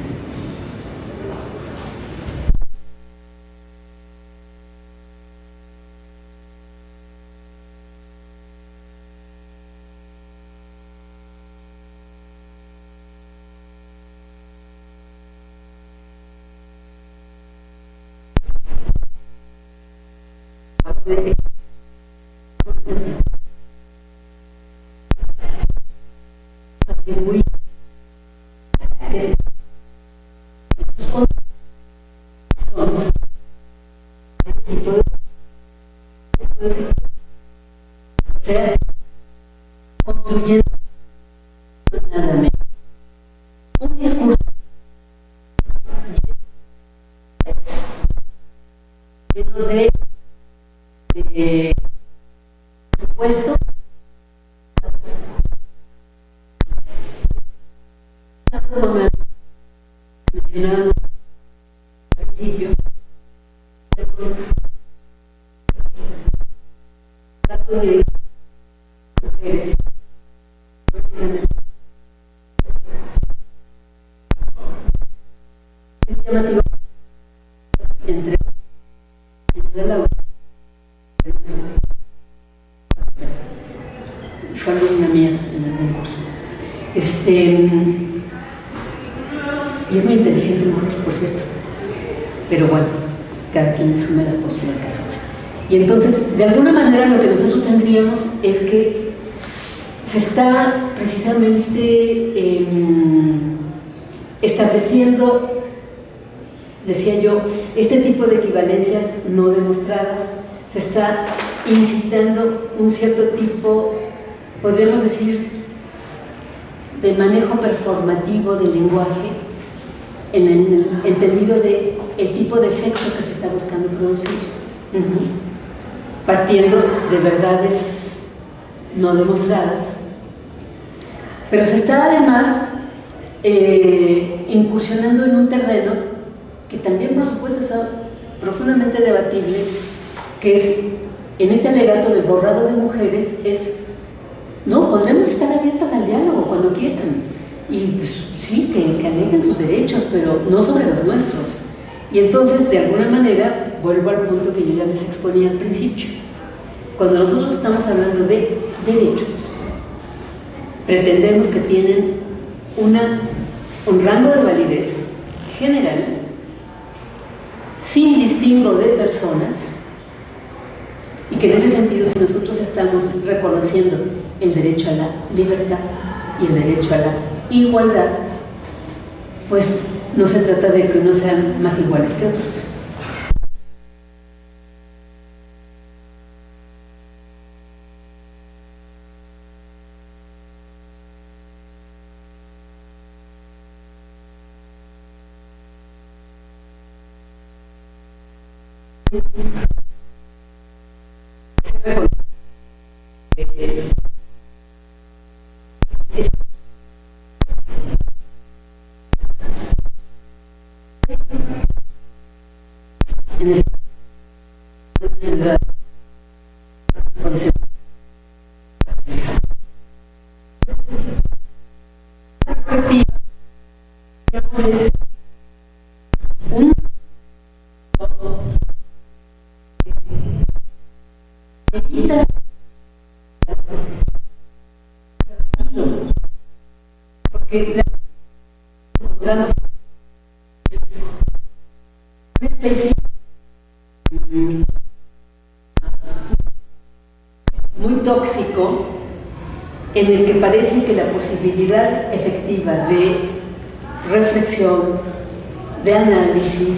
Muy o sea, construyendo nada menos un discurso lleno de supuesto como mencionábamos al principio, datos de mujeres precisamente es llamativo entre Laura fue alumna mía en algún curso. Y es muy inteligente mujer, por cierto, pero bueno, cada quien asume las posturas que asume. Y entonces, de alguna manera, lo que nosotros tendríamos es que se está precisamente estableciendo, decía yo, este tipo de equivalencias no demostradas, se está incitando un cierto tipo, podríamos decir, de manejo performativo del lenguaje, en el entendido de el tipo de efecto que se está buscando producir, partiendo de verdades no demostradas, pero se está además incursionando en un terreno que también por supuesto es profundamente debatible, que es en este alegato del borrado de mujeres, es no, podremos estar abiertas al diálogo cuando quieran y pues, sí, que aleguen sus derechos, pero no sobre los nuestros. Y entonces, de alguna manera, vuelvo al punto que yo ya les exponía al principio. Cuando nosotros estamos hablando de derechos, pretendemos que tienen un rango de validez general, sin distingo de personas, y que en ese sentido, si nosotros estamos reconociendo el derecho a la libertad y el derecho a la igualdad, pues no se trata de que unos sean más iguales que otros. en esta ciudad puede ser perspectiva, digamos, es un evitas porque encontramos una especie muy tóxico en el que parece que la posibilidad efectiva de reflexión, de análisis,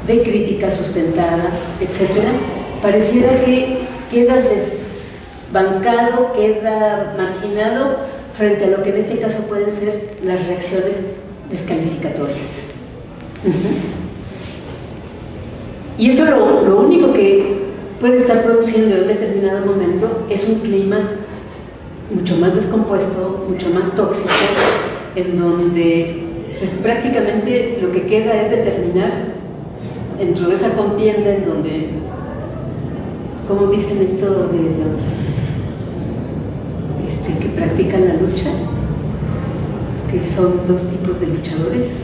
de crítica sustentada, etcétera, pareciera que queda desbancado, queda marginado frente a lo que en este caso pueden ser las reacciones descalificatorias. Y eso lo único que puede estar produciendo en un determinado momento es un clima mucho más descompuesto, mucho más tóxico, en donde pues, prácticamente lo que queda es determinar dentro de esa contienda en donde, ¿cómo dicen esto de los que practican la lucha? Que son dos tipos de luchadores,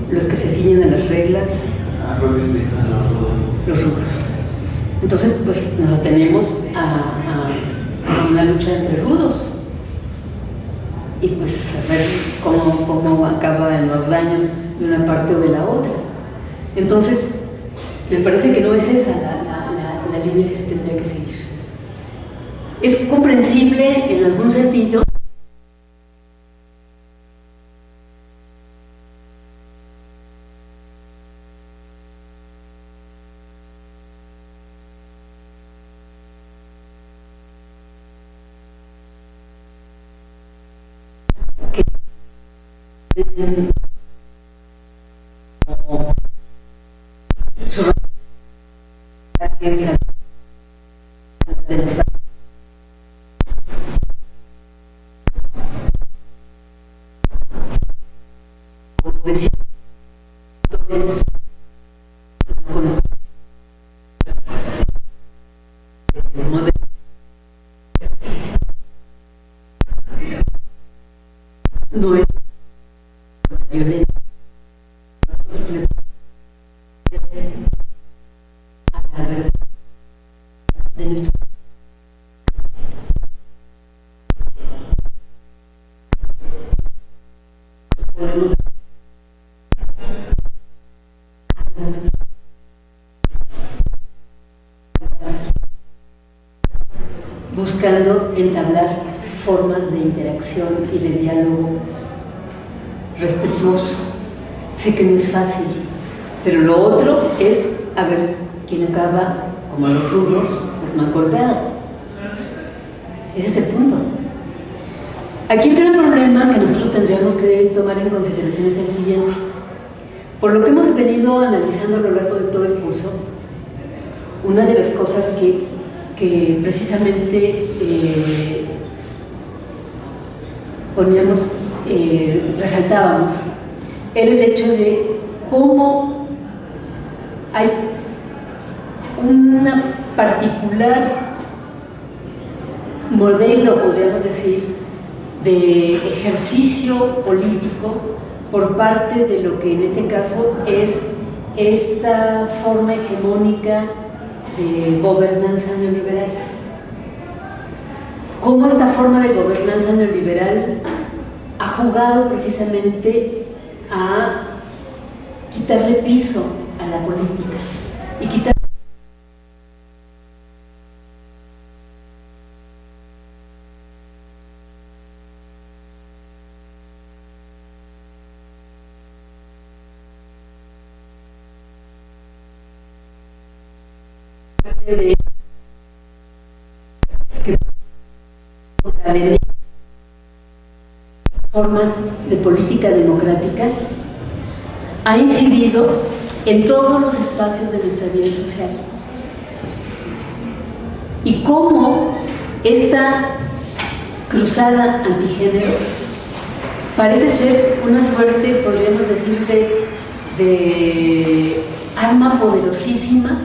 los que se ciñen a las reglas, los rudos. Entonces, pues nos atenemos a una lucha entre rudos y pues a ver cómo acaban los daños de una parte o de la otra. Entonces, me parece que no es esa la línea que se tendría que seguir. Es comprensible en algún sentido que su es de los decir con esto no es violencia a la verdad de nuestro podemos buscando entablar formas de interacción y de diálogo respetuoso. Sé que no es fácil, pero lo otro es a ver quién acaba, como los rudos, pues más golpeado. Ese es el punto. Aquí el gran problema que nosotros tendríamos que tomar en consideración es el siguiente. Por lo que hemos venido analizando a lo largo de todo el curso, una de las cosas que precisamente resaltábamos era el hecho de cómo hay una particular modelo, podríamos decir, de ejercicio político por parte de lo que en este caso es esta forma hegemónica de gobernanza neoliberal. Cómo esta forma de gobernanza neoliberal ha jugado precisamente a quitarle piso a la política y quitar de que formas de política democrática ha incidido en todos los espacios de nuestra vida social. Y cómo esta cruzada antigénero parece ser una suerte, podríamos decir, de arma poderosísima,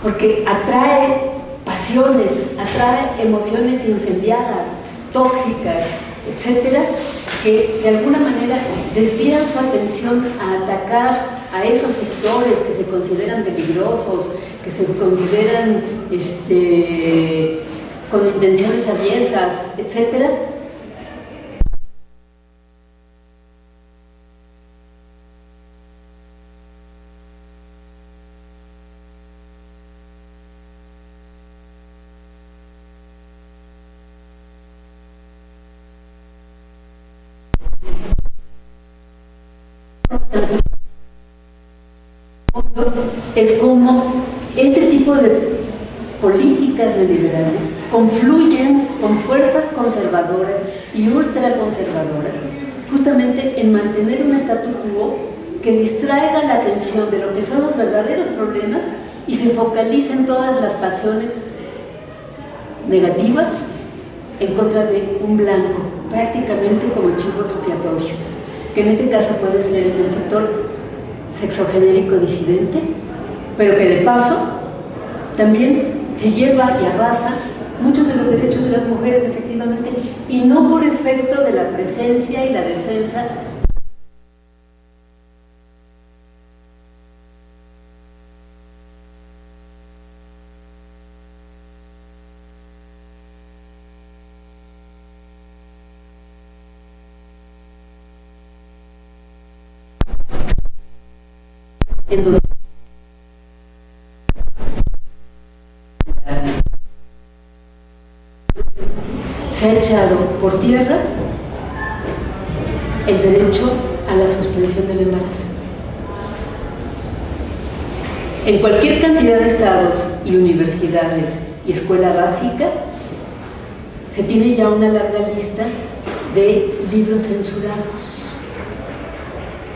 porque atrae pasiones, atrae emociones incendiadas, tóxicas, etcétera, que de alguna manera desvían su atención a atacar a esos sectores que se consideran peligrosos, que se consideran con intenciones aviesas, etcétera. Es como este tipo de políticas neoliberales confluyen con fuerzas conservadoras y ultraconservadoras justamente en mantener un statu quo que distraiga la atención de lo que son los verdaderos problemas y se focalicen todas las pasiones negativas en contra de un blanco, prácticamente como chivo expiatorio, que en este caso puede ser el sector sexogenérico disidente, pero que de paso también se lleva y arrasa muchos de los derechos de las mujeres, efectivamente, y no por efecto de la presencia y la defensa en donde se ha echado por tierra el derecho a la suspensión del embarazo. En cualquier cantidad de estados y universidades y escuela básica se tiene ya una larga lista de libros censurados,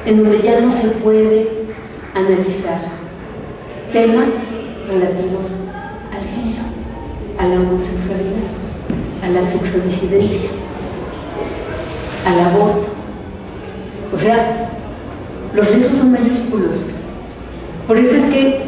en donde ya no se puede analizar temas relativos al género, a la homosexualidad, a la sexodisidencia, al aborto. O sea, los riesgos son mayúsculos. Por eso es que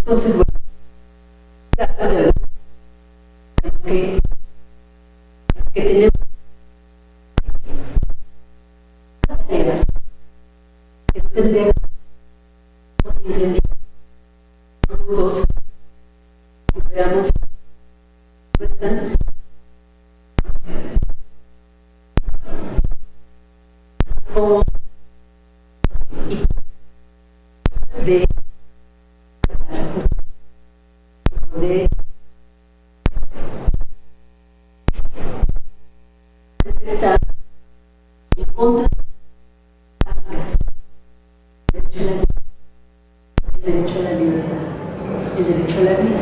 entonces, bueno, que tenemos que no tendría rudos, veamos están como de está en contra de las básicas, el derecho a la libertad, el derecho a la vida.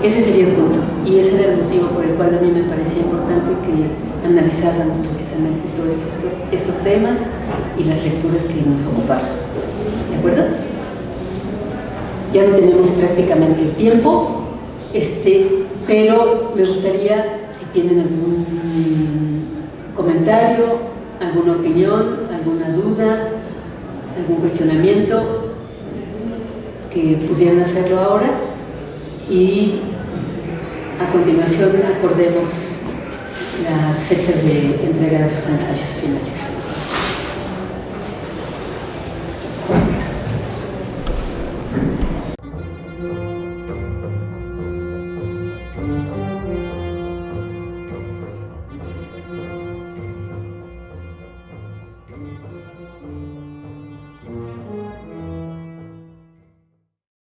Ese sería el punto, y ese era el motivo por el cual a mí me parecía importante que analizáramos precisamente todos estos temas y las lecturas que nos ocuparon. ¿De acuerdo? Ya no tenemos prácticamente tiempo, pero me gustaría, si tienen algún comentario, alguna opinión, alguna duda, algún cuestionamiento, que pudieran hacerlo ahora, y a continuación acordemos las fechas de entrega de sus ensayos finales.